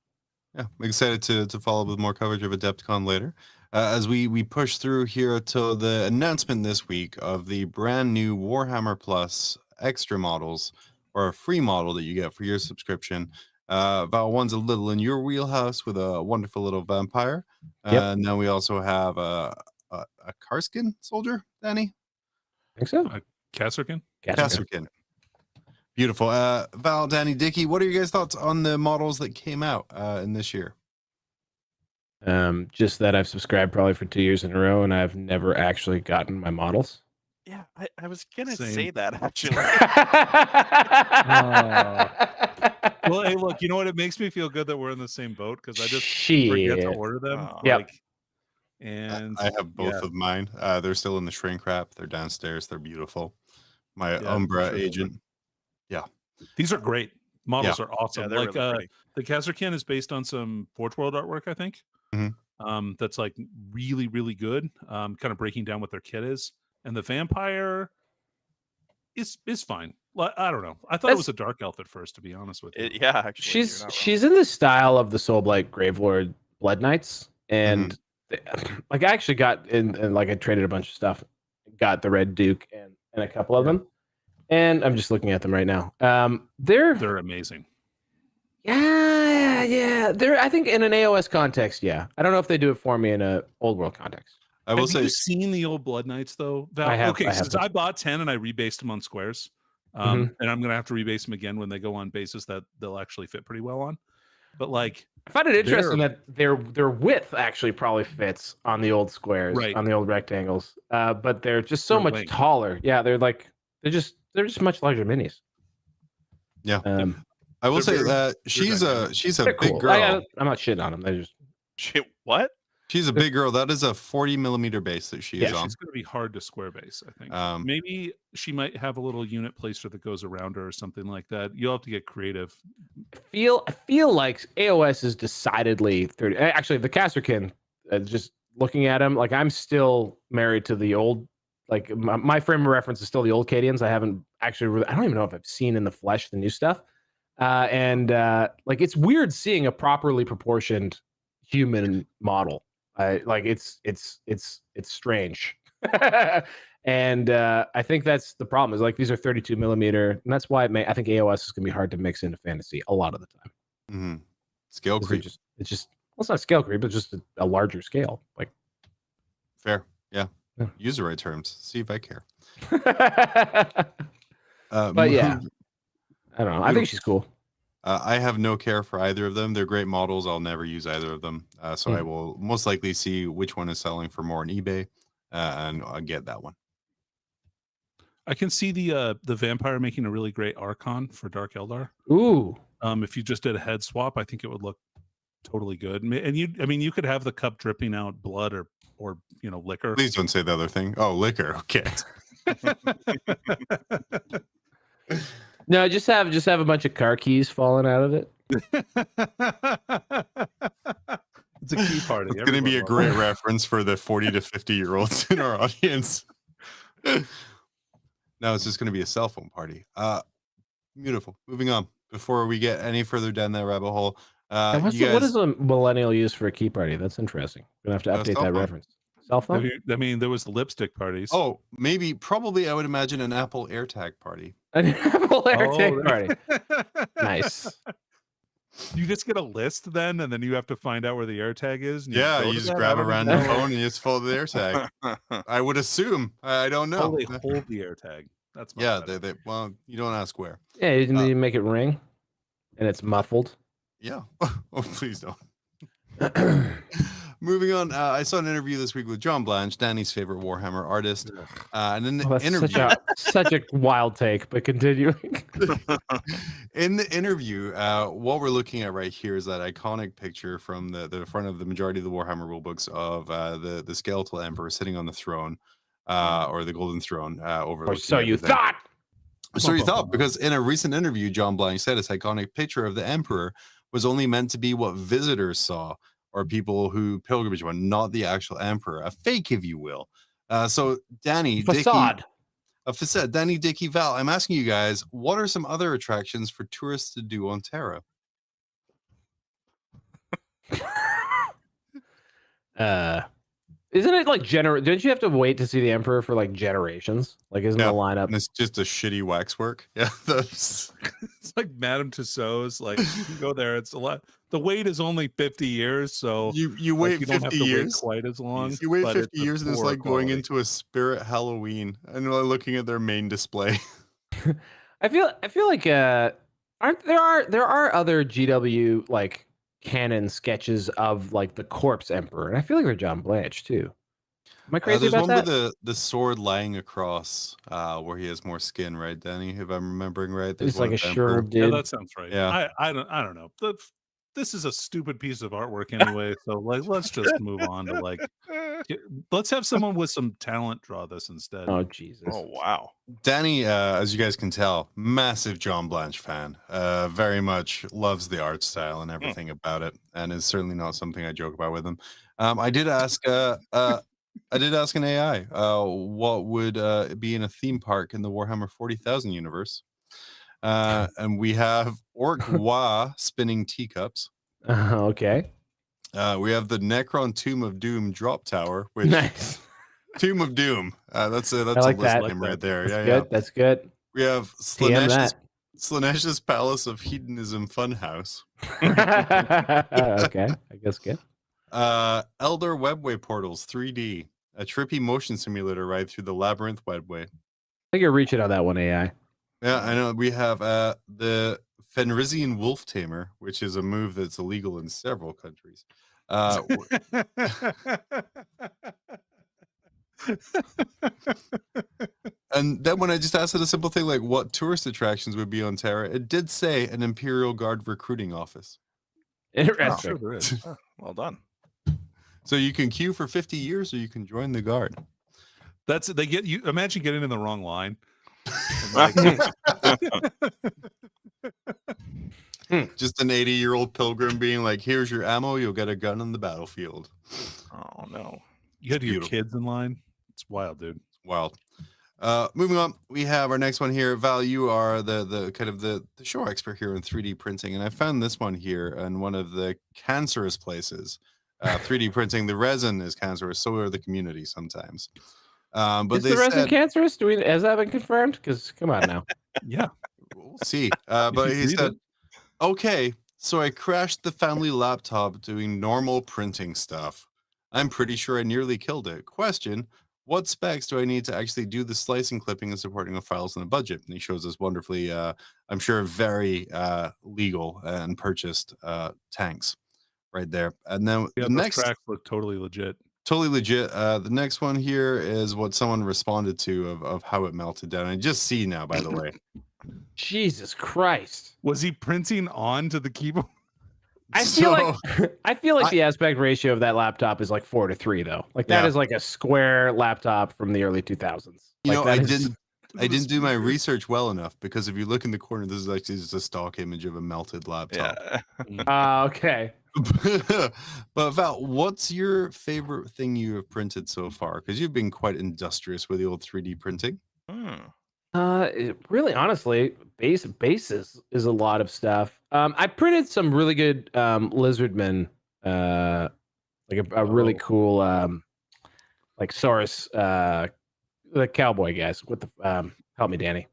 Yeah, I'm excited to follow up with more coverage of Adepticon later. As we push through here to the announcement this week of the brand new Warhammer Plus extra models, or a free model that you get for your subscription. Val, one's a little in your wheelhouse with a wonderful little vampire. And then we also have a Karskin soldier, Danny? I think so. Kasserkin? Kasserkin. Beautiful. Val, Danny, Dickie, what are your guys' thoughts on the models that came out in this year? Just that I've subscribed probably for 2 years in a row, and I've never actually gotten my models. Yeah, I was gonna say that actually. Well, hey, look, you know what? It makes me feel good that we're in the same boat, because I just forget to order them. And I have both of mine. They're still in the shrink wrap. They're downstairs. They're beautiful. My Umbra agent. Yeah, these are great. Models are awesome. Yeah, like really the Kasserkin is based on some Forge World artwork, I think. That's like really, really good. Kind of breaking down what their kit is. And the vampire is fine. I don't know. I thought it was a dark elf at first, to be honest with you. Actually, she's in the style of the Soulblight Gravelord Blood Knights, and like I actually got in, and like I traded a bunch of stuff, got the Red Duke and a couple of them, and I'm just looking at them right now. They're amazing. Yeah. They're, I think, in an AOS context. Yeah, I don't know if they do it for me in a old world context. I will say, have you seen the old Blood Knights though, Val? I have. Okay, since I bought 10 and I rebased them on squares, and I'm gonna have to rebase them again when they go on bases that they'll actually fit pretty well on. But like, I find it interesting that their width actually probably fits on the old squares, on the old rectangles, but they're just so much taller. Yeah, they're just much larger minis. Yeah, I will say that she's a big cool. girl. I'm not shitting on them. They're just what? She's a big girl. That is a 40mm base that she is on. She's going to be hard to square base, I think. Maybe she might have a little unit placer that goes around her or something like that. You'll have to get creative. I feel like AOS is decidedly 30. Actually, the Kasserkin, just looking at him, like I'm still married to the old, like my frame of reference is still the old Cadians. I haven't actually, I don't even know if I've seen in the flesh the new stuff. And like it's weird seeing a properly proportioned human model. It's strange. And I think that's the problem. Is like these are 32 millimeter, and that's why I think AOS is gonna be hard to mix into fantasy a lot of the time. Mm-hmm. Scale creep. It's just well, it's not scale creep, it's just a larger scale. Like fair, yeah. Yeah. Use the right terms. See if I care. But yeah, I don't know. I think she's cool. I have no care for either of them. They're great models. I'll never use either of them. So I will most likely see which one is selling for more on eBay, and I'll get that one. I can see the vampire making a really great Archon for Dark Eldar. Ooh. If you just did a head swap, I think it would look totally good. And you could have the cup dripping out blood or liquor. Please don't say the other thing. Oh, liquor. Okay. No, just have a bunch of car keys falling out of it. It's a key party. It's going to be a great reference for the 40 to 50-year-olds in our audience. No, it's just going to be a cell phone party. Beautiful. Moving on. Before we get any further down that rabbit hole, what does a millennial use for a key party? That's interesting. We're going to have to update that reference. Cell phone? There was the lipstick parties. Oh, probably I would imagine an Apple AirTag party. An Apple AirTag party. Nice. You just get a list then, and then you have to find out where the AirTag is. And you just grab a random phone and you just follow the AirTag. I would assume. I don't know. Oh, they hold the AirTag. That's well, you don't ask where. Yeah, you make it ring, and it's muffled. Yeah. Oh, please don't. Moving on, I saw an interview this week with John Blanche, Danny's favorite Warhammer artist. And in the interview, such a wild take, but continuing. In the interview, what we're looking at right here is that iconic picture from the front of the majority of the Warhammer rulebooks of the skeletal emperor sitting on the throne, or the golden throne, over. Or so you thought. So you thought, because in a recent interview, John Blanche said this iconic picture of the emperor was only meant to be what visitors saw, or people who pilgrimage went, not the actual emperor, a fake, if you will. So Danny, facade. A facade. Danny, Dickie, Val, I'm asking you guys, what are some other attractions for tourists to do on Terra? Isn't it like don't you have to wait to see the emperor for like generations? Like, isn't the lineup? And it's just a shitty waxwork. Yeah, it's like Madame Tussauds. Like, you can go there. It's a lot. The wait is only 50 years, so you wait, you don't 50 have to years. Wait quite as long. You wait 50 years, and it's like going into a Spirit Halloween and looking at their main display. I feel like there are other GW like canon sketches of like the corpse emperor, and I feel like they're John Blanche too. Am I crazy about that? There's one with the sword lying across, where he has more skin, right, Danny? If I'm remembering right, it's like a sherb, dude. Yeah, that sounds right. Yeah, I don't know. This is a stupid piece of artwork anyway, so let's just move on to let's have someone with some talent draw this instead. Oh Jesus! Oh wow, Danny, as you guys can tell, massive John Blanche fan. Very much loves the art style and everything about it, and is certainly not something I joke about with him. I did ask an AI what would be in a theme park in the Warhammer 40,000 universe. And we have Orc Wa spinning teacups. Okay. We have the Necron Tomb of Doom drop tower, which nice. Tomb of Doom. That's a like list name right there. That's good. That's good. We have Slaaneash's Palace of Hedonism Funhouse. Okay, I guess good. Elder Webway Portals 3D, a trippy motion simulator ride through the Labyrinth Webway. I think you're reaching on that one, AI. Yeah, I know. We have the Fenrisian Wolf Tamer, which is a move that's illegal in several countries. And then when I just asked it a simple thing like what tourist attractions would be on Terra, it did say an Imperial Guard recruiting office. Interesting. Oh, sure there is. Oh, well done. So you can queue for 50 years or you can join the Guard. They get you. Imagine getting in the wrong line. Just an 80-year-old pilgrim being like, here's your ammo, you'll get a gun on the battlefield. Oh no. You had your kids in line. It's wild, dude. Wild. Moving on, we have our next one here. Val, you are the kind of the show expert here in 3D printing, and I found this one here in one of the cancerous places. 3D printing, the resin is cancerous, so are the community sometimes. But Is they the resin said, cancerous? Has that been confirmed? Because come on now. Yeah. we'll see. But he said, okay, so I crashed the family laptop doing normal printing stuff. I'm pretty sure I nearly killed it. Question, what specs do I need to actually do the slicing, clipping, and supporting of files on a budget? And he shows us wonderfully, I'm sure, very legal and purchased tanks right there. And then Yeah, the those next... tracks look totally legit. Totally legit. The next one here is what someone responded to of how it melted down. I just see now, by the way. Jesus Christ. Was he printing onto the keyboard? I feel like the aspect ratio of that laptop is like 4:3 though. Like that is like a square laptop from the early 2000s. You know, I didn't do my research well enough, because if you look in the corner, this is actually just a stock image of a melted laptop. Yeah. Okay. But Val, what's your favorite thing you have printed so far? Because you've been quite industrious with the old 3D printing. Really, honestly, bases is a lot of stuff. I printed some really good lizardmen, like a really cool like Saurus, the cowboy guys. What the help me, Danny?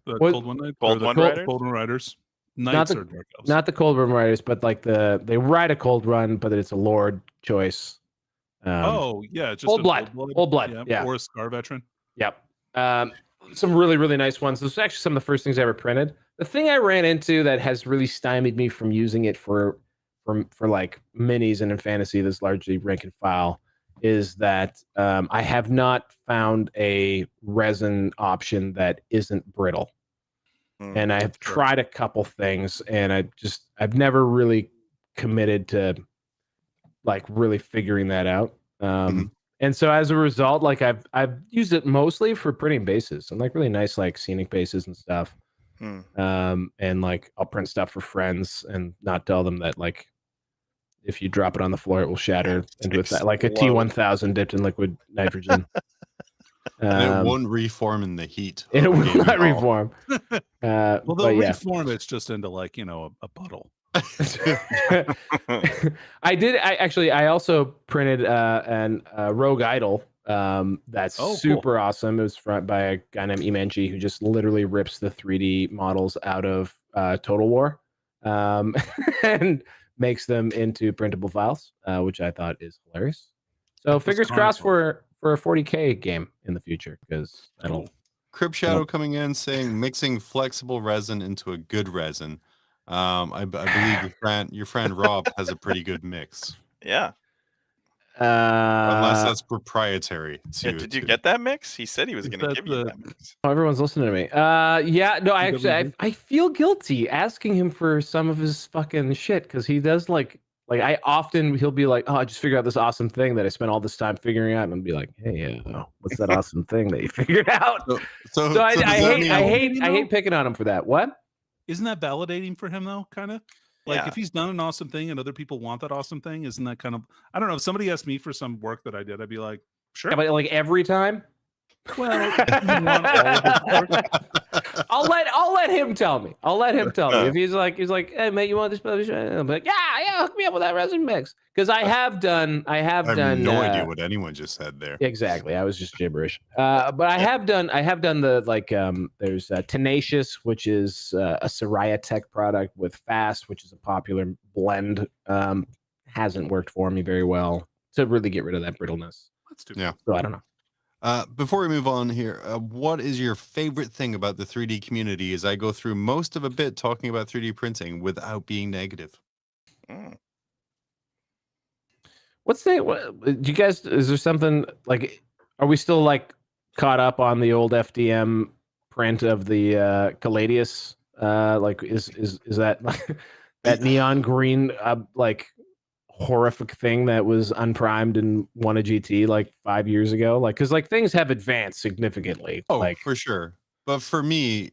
The What- Cold One Riders? Cold One Riders? Cold One Riders. Not Knights the- or Dark Elves? Not the Cold Run Riders, but like they ride a Cold Run, but it's a Lord choice. Oh, yeah. Just Old a Blood. Old Blood. Yeah. Or a Scar Veteran. Yep. Some really, really nice ones. Those are actually some of the first things I ever printed. The thing I ran into that has really stymied me from using it for like minis and in fantasy, that's largely rank and file, is that I have not found a resin option that isn't brittle. And I've tried a couple things, and I've never really committed to like really figuring that out. And so as a result, like I've used it mostly for printing bases and like really nice like scenic bases and stuff. And like I'll print stuff for friends and not tell them that like if you drop it on the floor it will shatter into like a T1000 dipped in liquid nitrogen. And it won't reform in the heat. It will not reform. Well, they'll but yeah. reform it just into like, you know, a puddle. I also printed an Rogue Idol that's super awesome. It was by a guy named Imanji, who just literally rips the 3D models out of Total War and makes them into printable files, which I thought is hilarious. So fingers crossed for a 40K game in the future, because that'll... Crib Shadow coming in saying mixing flexible resin into a good resin. I believe your friend Rob has a pretty good mix. Yeah. Unless that's proprietary. Did you get that mix? He said he was going to give you that mix. Oh, everyone's listening to me. Yeah, no, I feel guilty asking him for some of his fucking shit, because he does like he'll be like, oh, I just figured out this awesome thing that I spent all this time figuring out, and I'll be like, hey, what's that awesome thing that you figured out? So I hate picking on him for that. What? Isn't that validating for him though? Kind of like if he's done an awesome thing and other people want that awesome thing, isn't that kind of, I don't know, if somebody asked me for some work that I did, I'd be like, sure. Yeah, but like every time? Well, you want all of his work? I'll let him tell me. If he's like, hey mate, you want this? I'm like, yeah, hook me up with that resin mix. Because I have done no idea what anyone just said there. Exactly. I was just gibberish. But I have done the like there's Tenacious, which is a Soraya Tech product, with Fast, which is a popular blend. Hasn't worked for me very well to really get rid of that brittleness. Let's do Yeah. So I don't know. Before we move on here, what is your favorite thing about the 3D community? As I go through most of a bit talking about 3D printing without being negative. Do you guys, is there something like, are we still like caught up on the old FDM print of the Caladius? Like is that that neon green like horrific thing that was unprimed and won a GT like 5 years ago? Like, because like things have advanced significantly. Oh, like, for sure. But for me,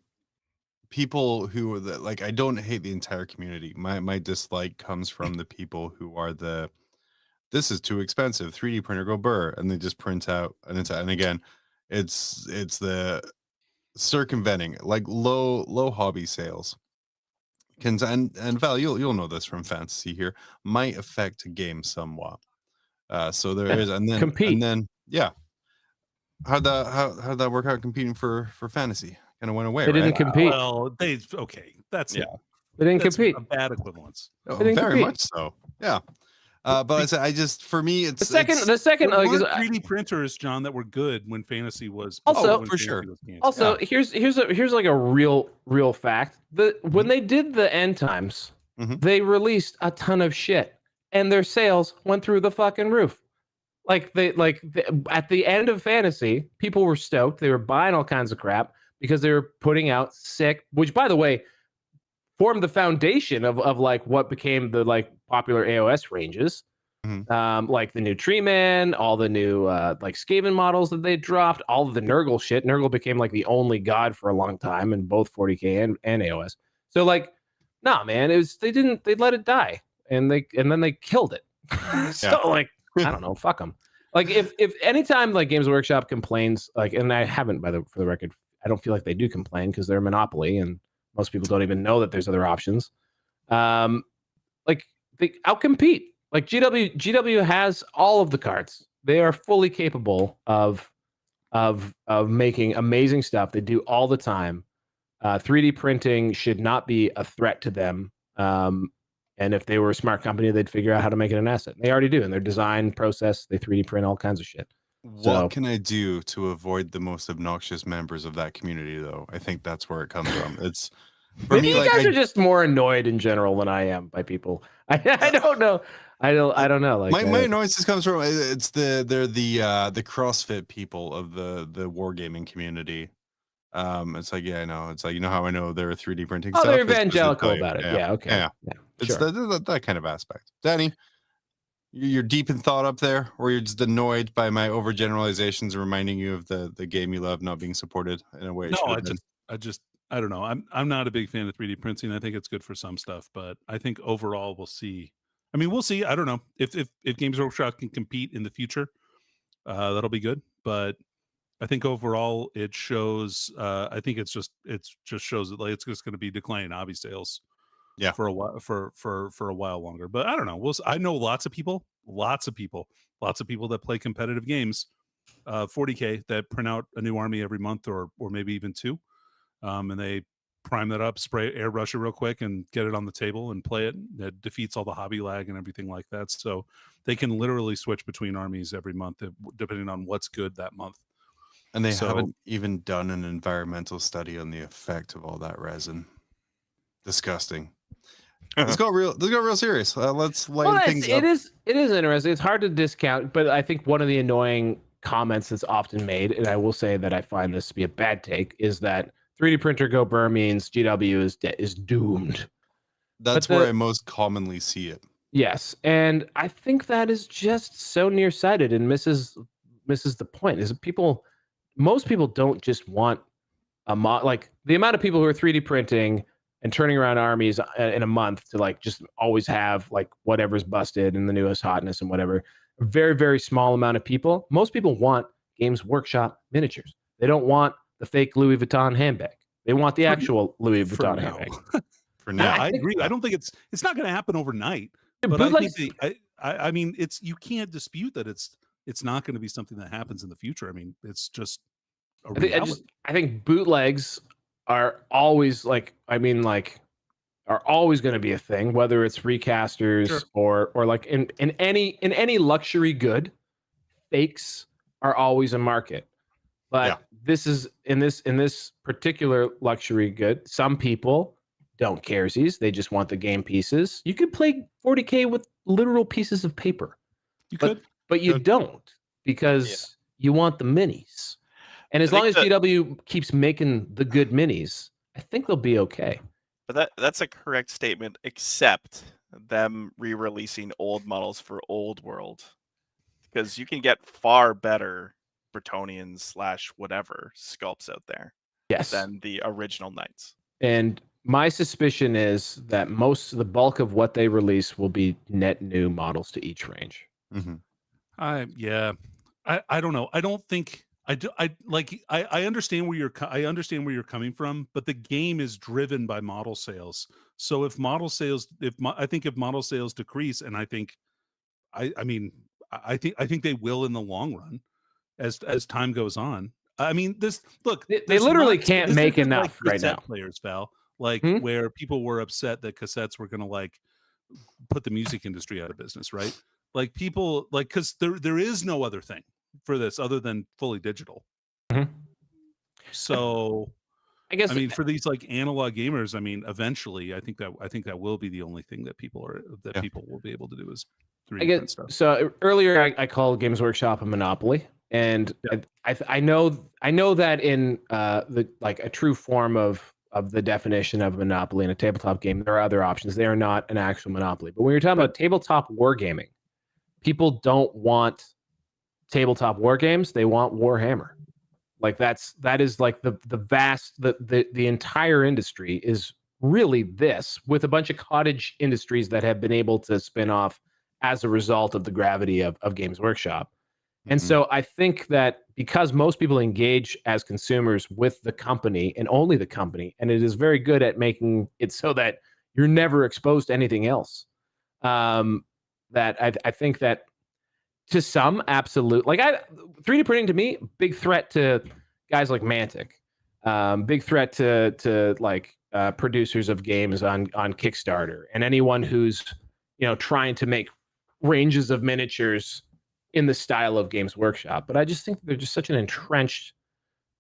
people who are like, I don't hate the entire community. My dislike comes from the people who are this is too expensive. 3D printer, go burr, and they just print out and again, It's the circumventing, like low hobby sales can, and Val, you'll know this from fantasy here, might affect a game somewhat. So there is, and then yeah, how'd that work out competing for fantasy? Kind of went away. They didn't right? compete. Well, that's Yeah. They didn't that's compete. a bad equivalence. Oh, didn't very compete. much so. Yeah. But I just, for me, it's The second, There like, weren't 3D printers, John, that were good when fantasy was Also- when for fantasy sure. was games. Also, here's like a real fact. When they did the end times, Mhm. they released a ton of shit, and their sales went through the fucking roof. At the end of fantasy, people were stoked. They were buying all kinds of crap because they were putting out sick, which by the way, formed the foundation of like what became the like popular AOS ranges. Mhm. Like the new Tree Man, all the new like Skaven models that they dropped, all of the Nurgle shit. Nurgle became like the only god for a long time in both 40k and AOS. So like, nah, man, they let it die, and then they killed it. So like, I don't know, fuck them. Like if anytime like Games Workshop complains, like, and I haven't for the record, I don't feel like they do complain because they're a monopoly and most people don't even know that there's other options. Like they outcompete. Like GW has all of the cards. They are fully capable of making amazing stuff. They do all the time. 3D printing should not be a threat to them. And if they were a smart company, they'd figure out how to make it an asset. They already do in their design process. They 3D print all kinds of shit. What can I do to avoid the most obnoxious members of that community, though? I think that's where it comes from. It's for Maybe me, you like, guys are just more annoyed in general than I am by people. I don't know. I don't know. Like my annoyance comes from they're the CrossFit people of the wargaming community. It's like, yeah, I know. It's like, you know how I know they're 3D printing stuff? they're It's 'cause they evangelical tell you. about it. Yeah. Okay. Yeah. It's Sure. that kind of aspect. Danny, you're deep in thought up there, or you're just annoyed by my overgeneralizations reminding you of the game you love not being supported in a way it should have been. I don't know. I'm not a big fan of 3D printing. I think it's good for some stuff, but I think overall we'll see. I mean, we'll see. I don't know if Games Workshop can compete in the future. That'll be good. But I think overall it shows. I think it just shows that like it's just going to be declining hobby sales. Yeah. For a while for a while longer. But I don't know. I know lots of people that play competitive games, 40K, that print out a new army every month or maybe even two. And they prime that up, airbrush it real quick and get it on the table and play it. That defeats all the hobby lag and everything like that. So they can literally switch between armies every month depending on what's good that month. And they haven't even done an environmental study on the effect of all that resin. Disgusting. Let's go real serious. Let's lighten things up. It is interesting. It's hard to discount, but I think one of the annoying comments that's often made, and I will say that I find this to be a bad take, is that 3D printer go burr means GW is doomed. That's where I most commonly see it. Yes, and I think that is just so nearsighted and misses the point. Is most people don't just want a mod, like the amount of people who are 3D printing and turning around armies in a month to like just always have like whatever's busted and the newest hotness and whatever. A very, very small amount of people. Most people want Games Workshop miniatures. They don't want the fake Louis Vuitton handbag. They want the actual Louis Vuitton handbag. For now, I agree. I don't think it's not going to happen overnight. But I mean, you can't dispute that it's not going to be something that happens in the future. I mean, it's just a reality. I think bootlegs are always are always going to be a thing, whether it's recasters or like in any luxury good, fakes are always a market. But this is in this particular luxury good, some people don't caresies. They just want the game pieces. You could play 40K with literal pieces of paper. But you don't, because you want the minis. And as long as GW keeps making the good minis, I think they'll be okay. But that's a correct statement, except them re-releasing old models for Old World, because you can get far better Bretonnians / whatever sculpts out there than the original Knights. And my suspicion is that the bulk of what they release will be net new models to each range. Mm-hmm. I don't know. I don't think I understand where I understand where you're coming from, but the game is driven by model sales. So if model sales, I think if model sales decrease, and I think, I mean, I think they will in the long run as time goes on. I mean, they literally can't make enough right now. Players, Val, like Hmm? where people were upset that cassettes were going to like put the music industry out of business, right? Like people like, because there is no other thing for this other than fully digital. Mhm. So I guess I mean, for these like analog gamers, I mean, eventually, I think that will be the only thing that people will be able to do is 3D I print guess stuff. so. Earlier, I called Games Workshop a monopoly, and I know that in like a true form of the definition of a monopoly in a tabletop game, there are other options. They are not an actual monopoly. But when you're talking about tabletop wargaming, people don't want tabletop war games. They want Warhammer. Like that is like the entire industry is really this, with a bunch of cottage industries that have been able to spin off as a result of the gravity of Games Workshop. And so I think that because most people engage as consumers with the company and only the company, and it is very good at making it so that you're never exposed to anything else. That I think that to some, absolute, like 3D printing to me, big threat to guys like Mantic, big threat to like producers of games on Kickstarter, and anyone who's trying to make ranges of miniatures in the style of Games Workshop. But I just think they're just such an entrenched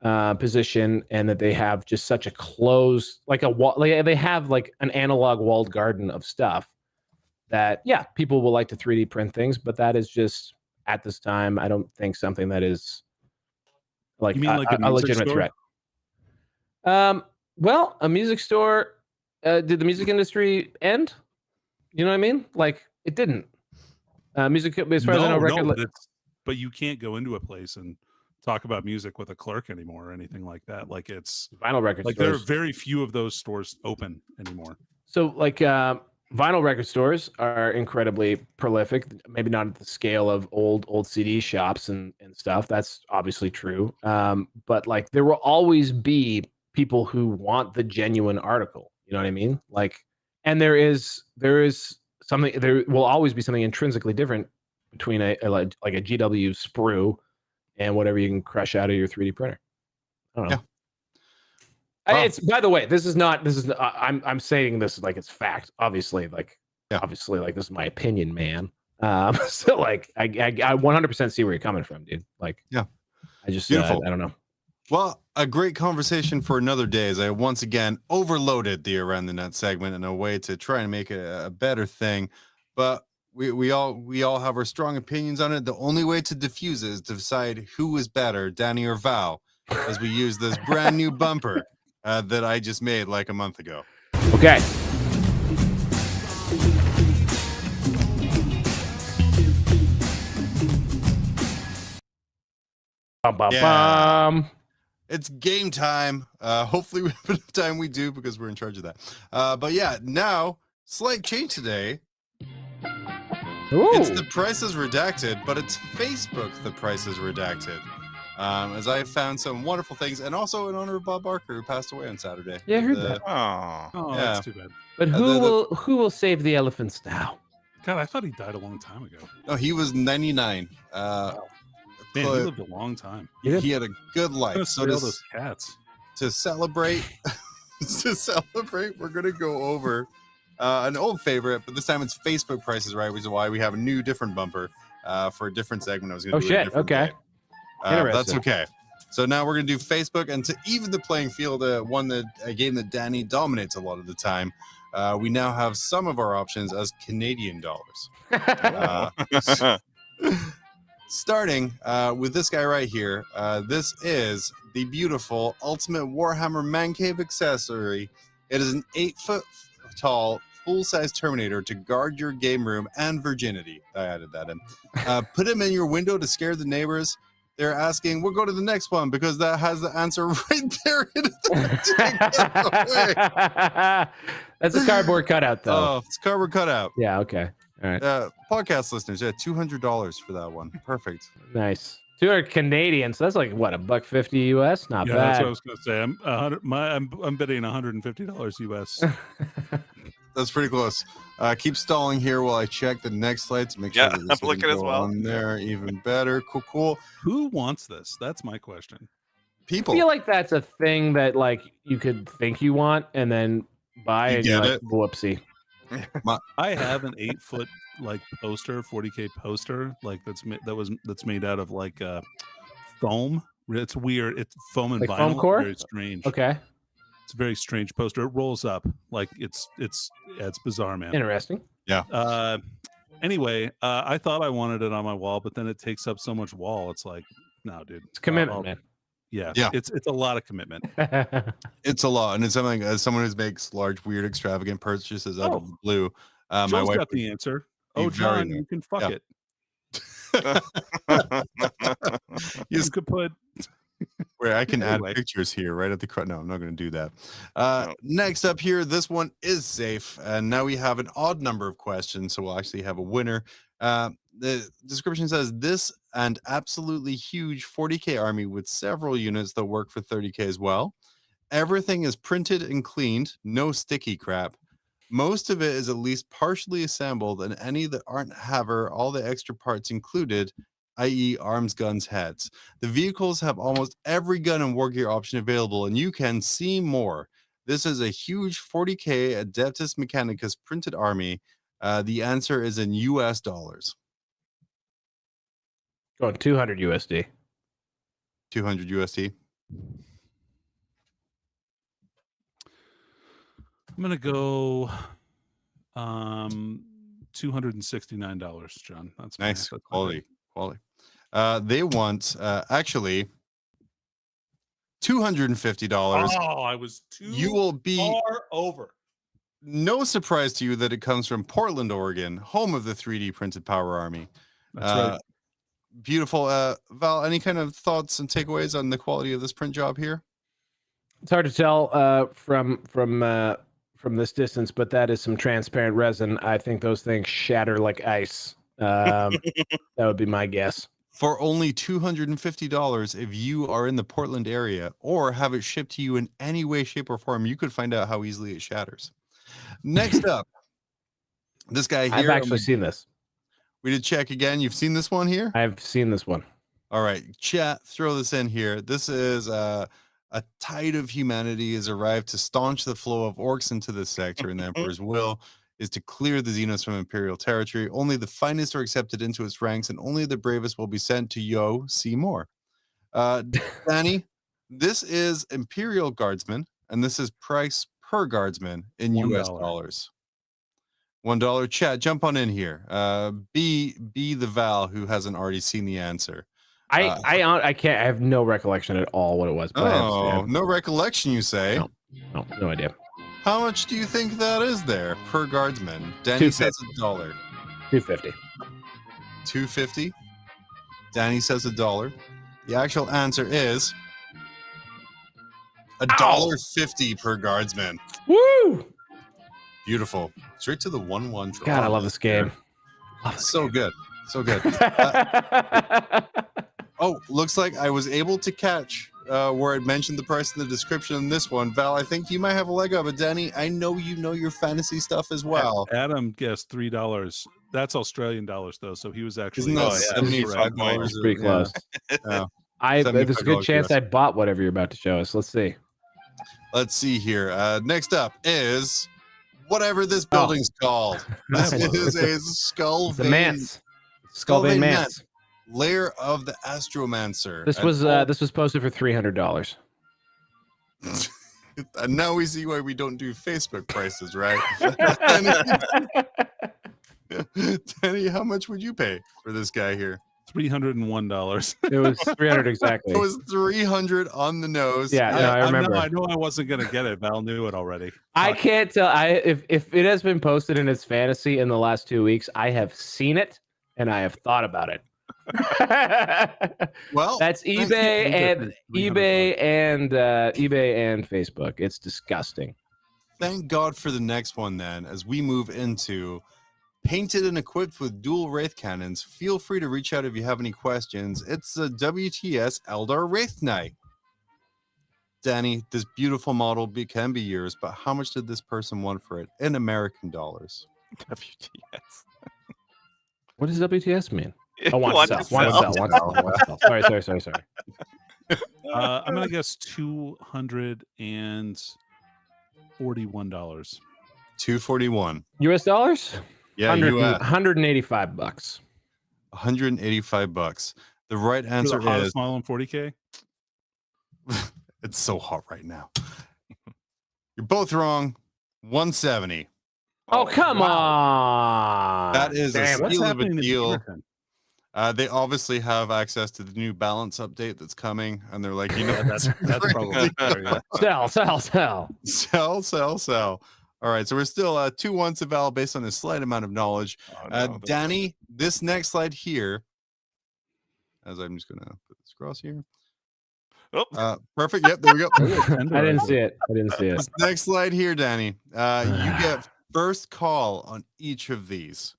position, and that they have just such a closed, like a wall, like they have like an analog walled garden of stuff that people will like to 3D print things, but that is just at this time, I don't think something that is like, a legitimate store? threat. Well, a music store. Did the music industry end? You know what I mean? Like it didn't. Music, as far as I know, record. But you can't go into a place and talk about music with a clerk anymore or anything like that. Like it's vinyl record like stores. there are very few of those stores open anymore. So like vinyl record stores are incredibly prolific. Maybe not at the scale of old CD shops and stuff. That's obviously true. But like there will always be people who want the genuine article. You know what I mean? Like, and there is something. There will always be something intrinsically different between a GW sprue and whatever you can crush out of your 3D printer. I don't know. Yeah. It's, by the way, this is I'm saying this like it's fact. Obviously, like this is my opinion, man. So like I 100% see where you're coming from, dude. Like I just I don't know. Well, a great conversation for another day, as I once again overloaded the Around the Net segment in a way to try and make it a better thing. But we all have our strong opinions on it. The only way to diffuse it is to decide who is better, Danny or Val, as we use this brand new bumper that I just made like a month ago. Okay. Bum, bum, bum. It's game time. Hopefully we have enough time. We do, because we're in charge of that. But yeah, now slight change today. Ooh. It's The Price is Redacted, but it's Facebook The Price is Redacted. As I found some wonderful things, and also in honor of Bob Barker, who passed away on Saturday. Yeah, I heard that. Oh, Yeah. That's too bad. But who will save the elephants now? God, I thought he died a long time ago. No, he was 99. Man, he lived a long time. He had a good life. So those cats. To celebrate, we're gonna go over an old favorite, but this time it's Facebook Price is Right, which is why we have a new, different bumper for a different segment. I was gonna do it a different day. That's okay. So now we're gonna do Facebook, and to even the playing field, a game that Danny dominates a lot of the time. We now have some of our options as Canadian dollars. Starting with this guy right here. This is the beautiful Ultimate Warhammer Man Cave accessory. It is an 8-foot tall, full-size Terminator to guard your game room and virginity. I added that in. Put him in your window to scare the neighbors. They're asking, we'll go to the next one, because that has the answer right there. That's a cardboard cutout, though. Oh, it's cardboard cutout. Yeah, okay. All right. Podcast listeners, $200 for that one. Perfect. Nice. 200 Canadian. So that's like what, $1.50 US? Not Yeah, that's bad. what I was going to say. I'm bidding $150 US. That's pretty close. Keep stalling here while I check the next slide to make sure Yeah, that this I'm looking as go well. on there. Even better. Cool. Who wants this? That's my question. I People, feel like that's a thing that like you could think you want and then buy You and you're get like, it? whoopsie. I have an 8-foot like poster, 40K poster, like that's made out of like foam. It's weird. It's foam and Like vinyl. foam It's core? very strange. Okay. It's a very strange poster. It rolls up like it's bizarre, man. Interesting. Anyway, I thought I wanted it on my wall, but then it takes up so much wall. It's like, no, dude. It's commitment, man. Yeah, Yeah. It's a lot of commitment. it's a lot, and it's something as someone who makes large, weird, extravagant purchases out of the blue. My Joe's wife got the answer. be Oh, very John, you can fuck Yeah. it. You could put. Where I can Anyway. add pictures here right at the crowd. No, I'm not going to do that. No. Next up here, this one is safe. And now we have an odd number of questions. So we'll actually have a winner. The description says this and absolutely huge 40K army with several units that work for 30K as well. Everything is printed and cleaned. No sticky crap. Most of it is at least partially assembled, and any that aren't have all the extra parts included, i.e. arms, guns, heads. The vehicles have almost every gun and war gear option available, and you can see more. This is a huge 40K Adeptus Mechanicus printed army. The answer is in US dollars. Going 200 USD. 200 USD. I'm gonna go $269, John. That's my- Nice. that's my Quality. bid. Quality. They want actually $250. Oh, I was too You will be far over. no surprise to you that it comes from Portland, Oregon, home of the 3D printed Power Army. That's right. Beautiful. Val, any kind of thoughts and takeaways on the quality of this print job here? It's hard to tell from this distance, but that is some transparent resin. I think those things shatter like ice. That would be my guess. For only $250, if you are in the Portland area or have it shipped to you in any way, shape, or form, you could find out how easily it shatters. Next up, this guy here. I've actually seen this. We did check again. You've seen this one here? I've seen this one. All right, chat, throw this in here. This is a tide of humanity has arrived to staunch the flow of orcs into this sector, and the Emperor's will is to clear the Xenos from Imperial territory. Only the finest are accepted into its ranks, and only the bravest will be sent to Yo see more. Danny, this is Imperial Guardsman, and this is price per Guardsman in US dollars. $1. Chat, jump on in here. Be the Val who hasn't already seen the answer. I can't. I have no recollection at all what it was. But No recollection, you say? No idea. How much do you think that is there per Guardsman? Danny says $1. $2.50. $2.50. Danny says $1. The actual answer is $1.50 per Guardsman. Woo! Beautiful. Straight to the 1-1 draw. God, I love this game. So good. So good. Oh, looks like I was able to catch where it mentioned the price in the description in this one. Val, I think you might have a leg up, but Danny, I know you know your fantasy stuff as well. Adam guessed $3. That's Australian dollars, though, so he was actually Isn't that $75? Pretty close. Yeah. There's a good $75 chance US. I bought whatever you're about to show us. Let's see. Let's see here. Next up is whatever this building's called. This is a skull The vein. Manse. Skull Vein Manse. Lair of the Astromancer. This was posted for $300. And now we see why we don't do Facebook prices, right? Danny, how much would you pay for this guy here? $301. It was 300 exactly. It was 300 on the nose. Yeah, no, I remember. I know I wasn't gonna get it. Val knew it already. I can't tell. If it has been posted in its fantasy in the last 2 weeks, I have seen it and I have thought about it. Well, That's eBay and Facebook. It's disgusting. thank God for the next one then, as we move into painted and equipped with dual Wraith cannons. Feel free to reach out if you have any questions. It's a WTS Eldar Wraith Knight. Danny, this beautiful model can be yours, but how much did this person want for it in American dollars? WTS. What does WTS mean? Oh, Want want to to sell. Sorry. I'm gonna guess $241. $241. US dollars? Yeah, US. $185. $185. The right For answer the hottest is model in 40K. it's so hot right now. You're both wrong. 170. Oh, come on. That is Damn, a what's steal of a happening to deal. Beaverton? They obviously have access to the new balance update that's coming, and they're like, you know, Yeah, that's probably fair, yeah. sell. All right, so we're still 2-1 to Val based on a slight amount of knowledge. Oh, no, Danny, this next slide here, as I'm just gonna put this across here. Oh. Perfect. Yep, there we go. I didn't see it. This next slide here, Danny. You get first call on each of these.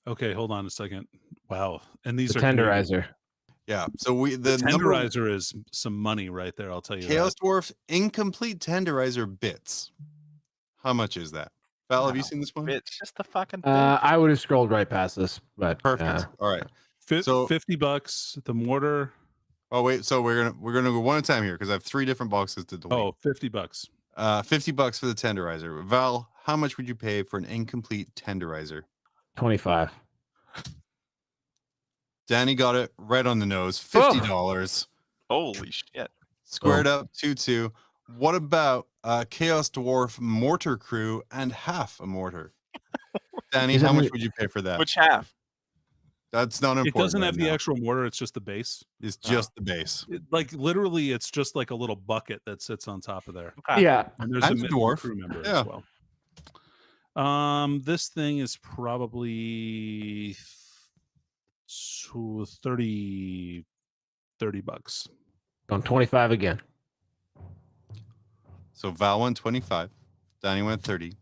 Okay, hold on a second. Wow, and these The are Canadian. tenderizer. Yeah. So the Tenderizer is some money right there. I'll tell you. Chaos that. Dwarf incomplete tenderizer bits. How much is that? Val, have you seen this one? It's just the fucking thing. I would have scrolled right past this, but Perfect. All right. So- $50. The mortar. Oh wait, so we're gonna go one at a time here because I have 3 different boxes to delete. Oh, $50. $50 for the tenderizer. Val, how much would you pay for an incomplete tenderizer? 25. Danny got it right on the nose. $50. Holy shit. Squared up 2-2. What about Chaos Dwarf mortar crew and half a mortar? Danny, how much would you pay for that? Which half? That's not important. It doesn't have right the now. actual mortar. It's just the base. It's just the base. Like literally, it's just like a little bucket that sits on top of there. Okay. Yeah. And there's And a dwarf. crew member Yeah. as well. This thing is probably $30. On 25 again. So Val went 25. Danny went 30.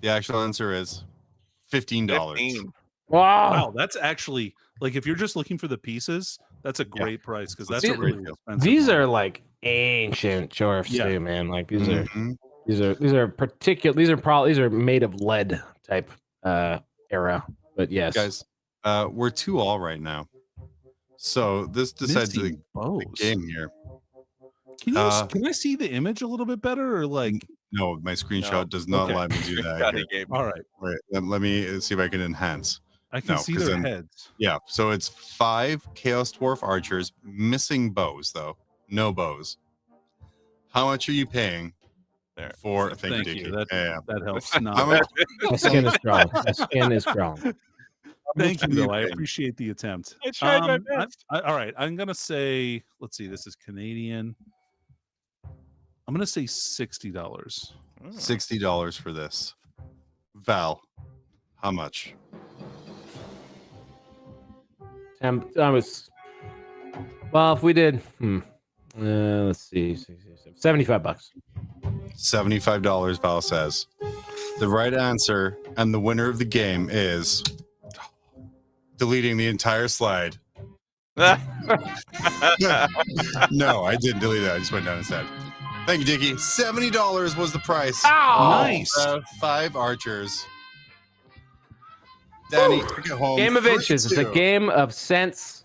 The actual answer is $15. 15. Wow, that's actually like if you're just looking for the pieces, that's a great price because that's a really expensive. These model. are like ancient dwarfs too, man. Like these are Mhm. these are particular. These are made of lead type era. But yes, Guys, we're 2-2 right now. So this decides the bows. game here. Can I see the image a little bit better or like? No, my screenshot No. does not Okay. let me do that. Got here. the game. All right, Wait, let me see if I can enhance. I can No, see 'cause their then- heads. Yeah, so it's 5 Chaos Dwarf archers, missing bows though. No bows. How much are you paying There. for? Thank Thank you. you, Dickie. That Yeah. that helps. How No, much? my skin is strong. My skin is strong. thank you are you though. I paying? appreciate the attempt. I tried my best. All right, I'm gonna say. Let's see. This is Canadian. I'm gonna say $60. $60 for this. Val, how much? I was. Well, if we did, let's see, $75. $75, Val says. The right answer and the winner of the game is deleting the entire slide. No, I didn't delete that. I just went down instead. Thank you, Dickie. $70 was the price. Nice. 5 archers. Danny, take it home. Game of inches. It's a 3-2. game of sense.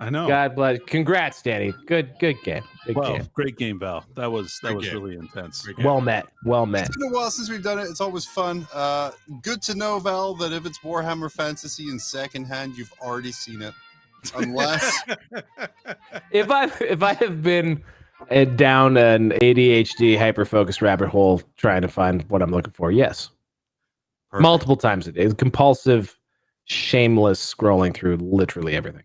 I know. God bless. Congrats, Danny. Good game. Good Well, game. great game, Val. That was Great game. really intense. Great game. Well met. Well met. It's been a while since we've done it. It's always fun. Good to know, Val, that if it's Warhammer Fantasy in secondhand, you've already seen it. Unless If I have been down an ADHD hyper focused rabbit hole trying to find what I'm looking for, yes, Perfect. multiple times a day, compulsive, shameless scrolling through literally everything.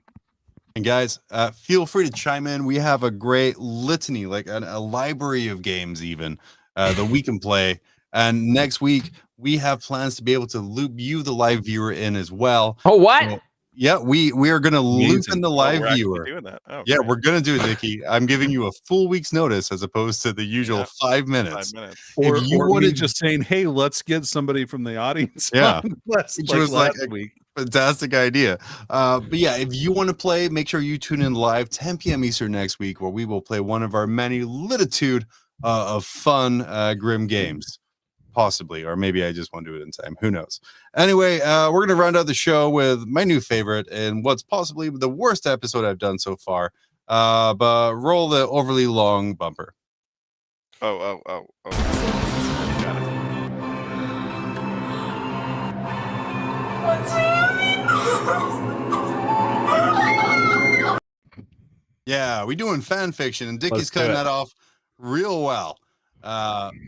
And guys, feel free to chime in. We have a great litany, like a library of games, even that we can play. And next week, we have plans to be able to loop you, the live viewer, in as well. Oh, what? So Yeah, we are gonna loop Amazing. in the Oh, live we're actually viewer. doing that. Oh, Yeah, great. we're gonna do it, Dickie. I'm giving you a full week's notice as opposed to the usual Yeah, 5 5 minutes. minutes. Or, If you or me wanted- just saying, hey, let's get somebody from the audience. Yeah. on last, Which was like last week. Fantastic idea. But yeah, if you want to play, make sure you tune in live 10 p.m. Eastern next week, where we will play one of our many lititude of fun, grim games. Possibly, or maybe I just won't do it in time. Who knows? Anyway, we're going to round out the show with my new favorite and what's possibly the worst episode I've done so far. But roll the overly long bumper. Oh. Got it. Yeah, we doing fan fiction, and Dickie's Let's do cutting it. that off real well.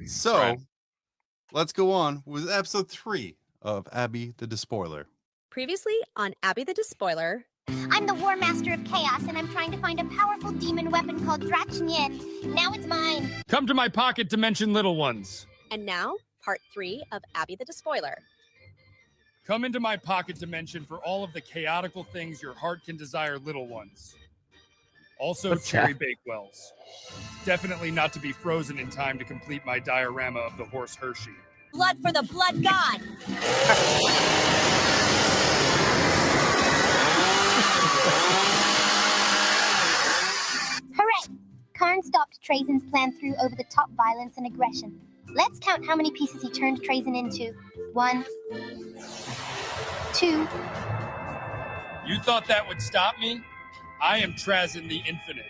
So Right. let's go on with episode 3 of Abby the Despoiler. Previously on Abby the Despoiler. I'm the War Master of Chaos, and I'm trying to find a powerful demon weapon called Drachnien. Now it's mine. Come to my pocket dimension, little ones. And now, part 3 of Abby the Despoiler. Come into my pocket dimension for all of the chaotical things your heart can desire, little ones. Also, What's cherry that? bakewells. Definitely not to be frozen in time to complete my diorama of the horse Hershey. Blood for the blood god! Hooray! Karn stopped Trazen's plan through over-the-top violence and aggression. Let's count how many pieces he turned Trazen into. 1, 2. You thought that would stop me? I am Trazen the Infinite.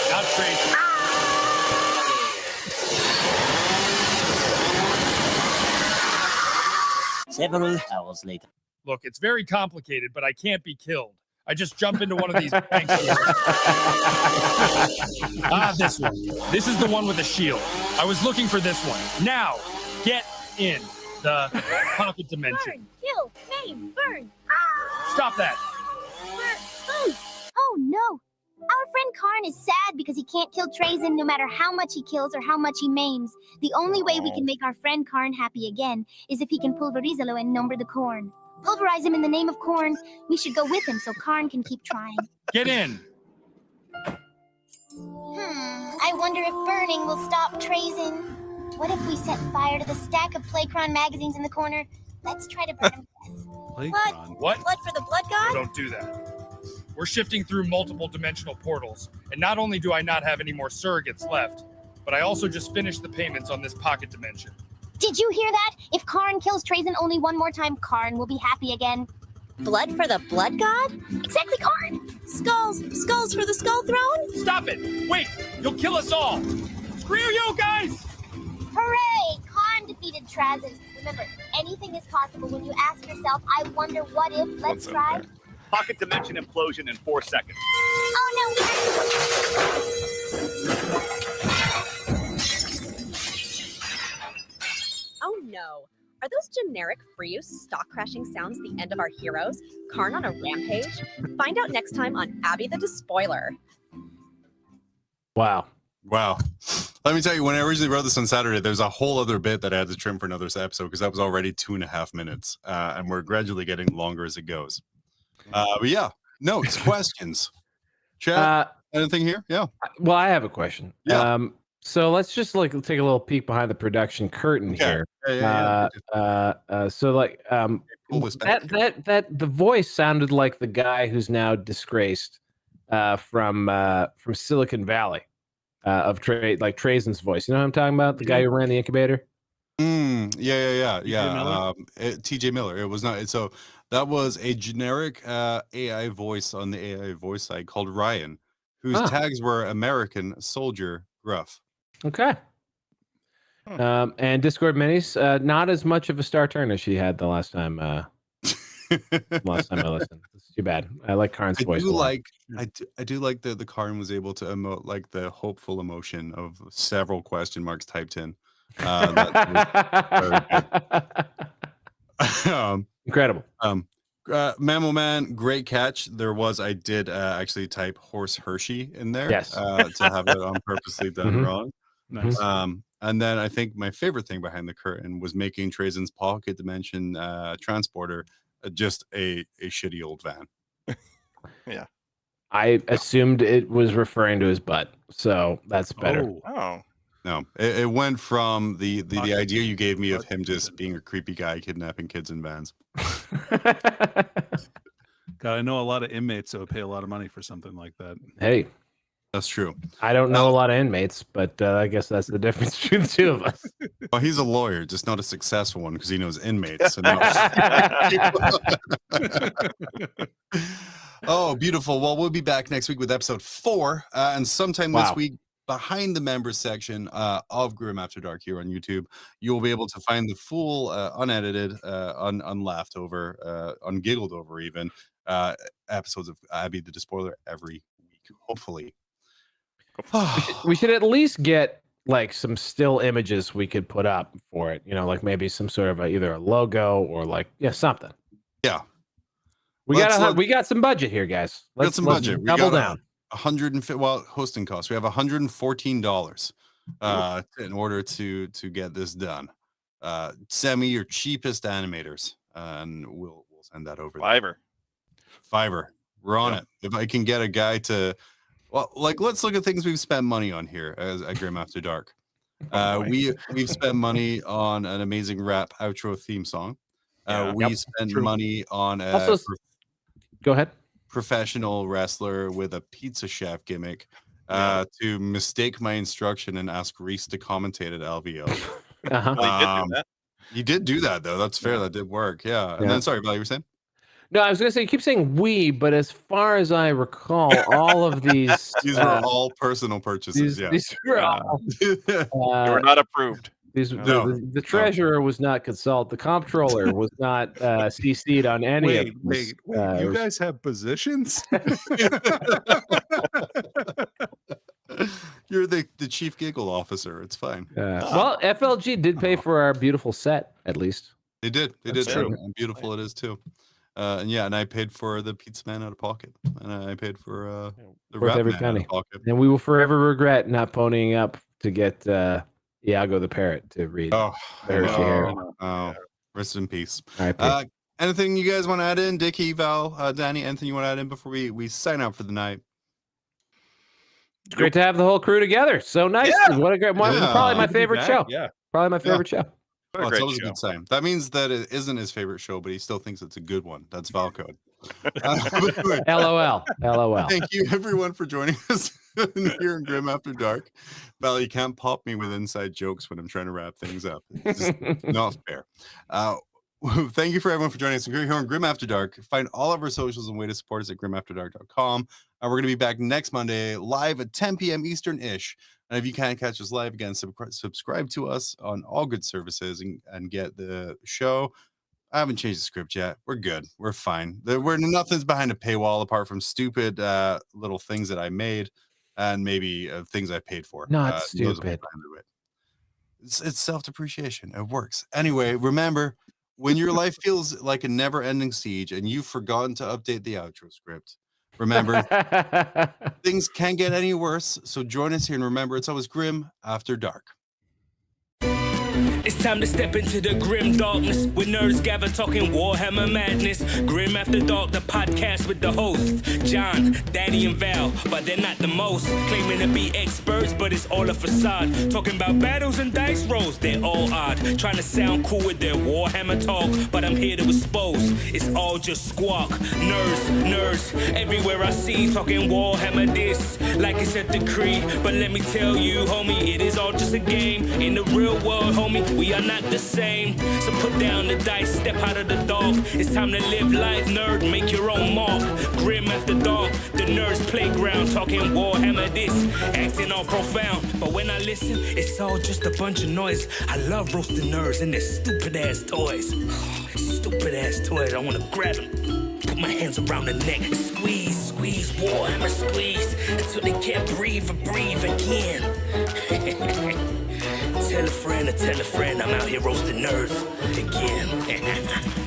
Not Trazen. Several hours later. Look, it's very complicated, but I can't be killed. I just jump into one of these bank shields. This one. This is the one with the shield. I was looking for this one. Now, get in the pocket dimension. Burn, kill, maim, burn. Stop that. Oh no! Our friend Karn is sad because he can't kill Trazen no matter how much he kills or how much he maims. The only way we can make our friend Karn happy again is if he can pulverizalo and number the corn. Pulverize him in the name of corn. We should go with him so Karn can keep trying. Get in. I wonder if burning will stop Trazen. What if we set fire to the stack of Playcron magazines in the corner? Let's try to burn him to death. Playcron. What? Blood for the blood god? Don't do that. We're shifting through multiple dimensional portals, and not only do I not have any more surrogates left, but I also just finished the payments on this pocket dimension. Did you hear that? If Karn kills Trazen only one more time, Karn will be happy again. Blood for the blood god? Exactly, Karn! Skulls! Skulls for the skull throne? Stop it! Wait! You'll kill us all! Screw you guys! Hooray! Karn defeated Trazen. Remember, anything is possible when you ask yourself, I wonder what if, let's What's up try. there? Pocket dimension implosion in 4 seconds. Oh no. Are those generic free use stock crashing sounds the end of our heroes? Karn on a rampage? Find out next time on Abby the Despoiler. Wow. Wow. Let me tell you, when I originally wrote this on Saturday, there's a whole other bit that I had to trim for another episode because that was already 2.5 minutes. And we're gradually getting longer as it goes. But yeah, notes, questions. Chat, anything here? Yeah. Well, I have a question. Yeah. So let's just take a little peek behind the production curtain Okay. here. Yeah. Pull this back. that the voice sounded like the guy who's now disgraced from Silicon Valley of Trazen's voice. You know what I'm talking about? The guy who ran the incubator. Yeah. Miller? TJ Miller. It was not. So that was a generic AI voice on the AI voice side called Ryan, whose tags were American Soldier Gruff. Okay. And Discord Minis, not as much of a star turn as she had the last time. Last time I listened, it's too bad. I like Karn's voice. I do like the Karn was able to emote like the hopeful emotion of several question marks typed in. Incredible. Mammo Man, great catch. I did actually type horse Hershey in there. Yes. To have it on purposely done Mhm. wrong. Nice. And then I think my favorite thing behind the curtain was making Trazen's pocket dimension transporter just a shitty old van. I assumed it was referring to his butt, so that's better. Oh. No, it went from the idea you gave me of him just being a creepy guy kidnapping kids in vans. God, I know a lot of inmates that would pay a lot of money for something like that. Hey, That's true. I don't know a lot of inmates, but I guess that's the difference between the two of us. Well, he's a lawyer, just not a successful one because he knows inmates. And oh, beautiful. Well, we'll be back next week with episode 4. And sometime this week, behind the members section of Grim After Dark here on YouTube, you'll be able to find the full, unedited, unlaughed over, ungiggled over even, episodes of Abby the Despoiler every week, hopefully. We should at least get like some still images we could put up for it, you know, like maybe some sort of either a logo or like something. Yeah, we got some budget here, guys. Let's budget. Double down. 150. Well, hosting costs. We have $114 in order to get this done. Send me your cheapest animators, and we'll send that over. Fiverr. We're on it. If I can get a guy to. Well, like, let's look at things we've spent money on here at Grim After Dark. We've spent money on an amazing rap outro theme song. We spent money on go ahead. Professional wrestler with a pizza chef gimmick to mistake my instruction and ask Reese to commentate at LVO. You did do that though. That's fair. That did work. Yeah. And then sorry, Val, you were saying? No, I was going to say, you keep saying we, but as far as I recall, all of these... these were all personal purchases, These were all... they were not approved. The treasurer was not consulted. The comptroller was not CC'd on any of this. Wait, you guys have positions? You're the chief giggle officer. It's fine. Well, FLG did pay for our beautiful set, at least. They did. They did. True. And beautiful it is, too. And I paid for the pizza man out of pocket, and I paid for the rap every man penny. out of pocket. And we will forever regret not ponying up to get Iago the parrot to read. Rest in peace. All right, anything you guys want to add in, Dickie, Val, Danny? Anything you want to add in before we sign out for the night? It's great to have the whole crew together. So nice. Yeah. What a great one. Probably my favorite show. Yeah. Probably my favorite show. Well, it's always a good sign. That means that it isn't his favorite show, but he still thinks it's a good one. That's Val code. LOL. Thank you, everyone, for joining us here in Grim After Dark. Val, you can't pop me with inside jokes when I'm trying to wrap things up. It's just not fair. Thank you for everyone for joining us here on Grim After Dark. Find all of our socials and way to support us at grimafterdark.com. We're going to be back next Monday live at 10 p.m. Eastern-ish. And if you can't catch us live, again, subscribe to us on all good services and get the show. I haven't changed the script yet. We're good. We're fine. Nothing's behind a paywall apart from stupid little things that I made and maybe things I paid for. Not stupid. It's self-depreciation. It works. Anyway, remember, when your life feels like a never-ending siege and you've forgotten to update the outro script, remember, things can't get any worse. So join us here and remember, it's always Grim After Dark. It's time to step into the grim darkness where nerds gather talking Warhammer madness. Grim After Dark, the podcast with the hosts John, Danny, and Val, but they're not the most. Claiming to be experts, but it's all a facade. Talking about battles and dice rolls, they're all odd. Trying to sound cool with their Warhammer talk, but I'm here to expose it's all just squawk. Nerds, everywhere I see talking Warhammer this, like it's a decree. But let me tell you, homie, it is all just a game. In the real world, homie, we are not the same. So put down the dice, step out of the dark. It's time to live life, nerd, make your own mark. Grim After Dark, the nerds playground. Talking Warhammer this, acting all profound. But when I listen, it's all just a bunch of noise. I love roasting nerds and their stupid ass toys. Stupid ass toys, I wanna grab them, put my hands around the neck, squeeze, Warhammer squeeze, until they can't breathe or breathe again. Tell a friend, I'm out here roasting nerds again.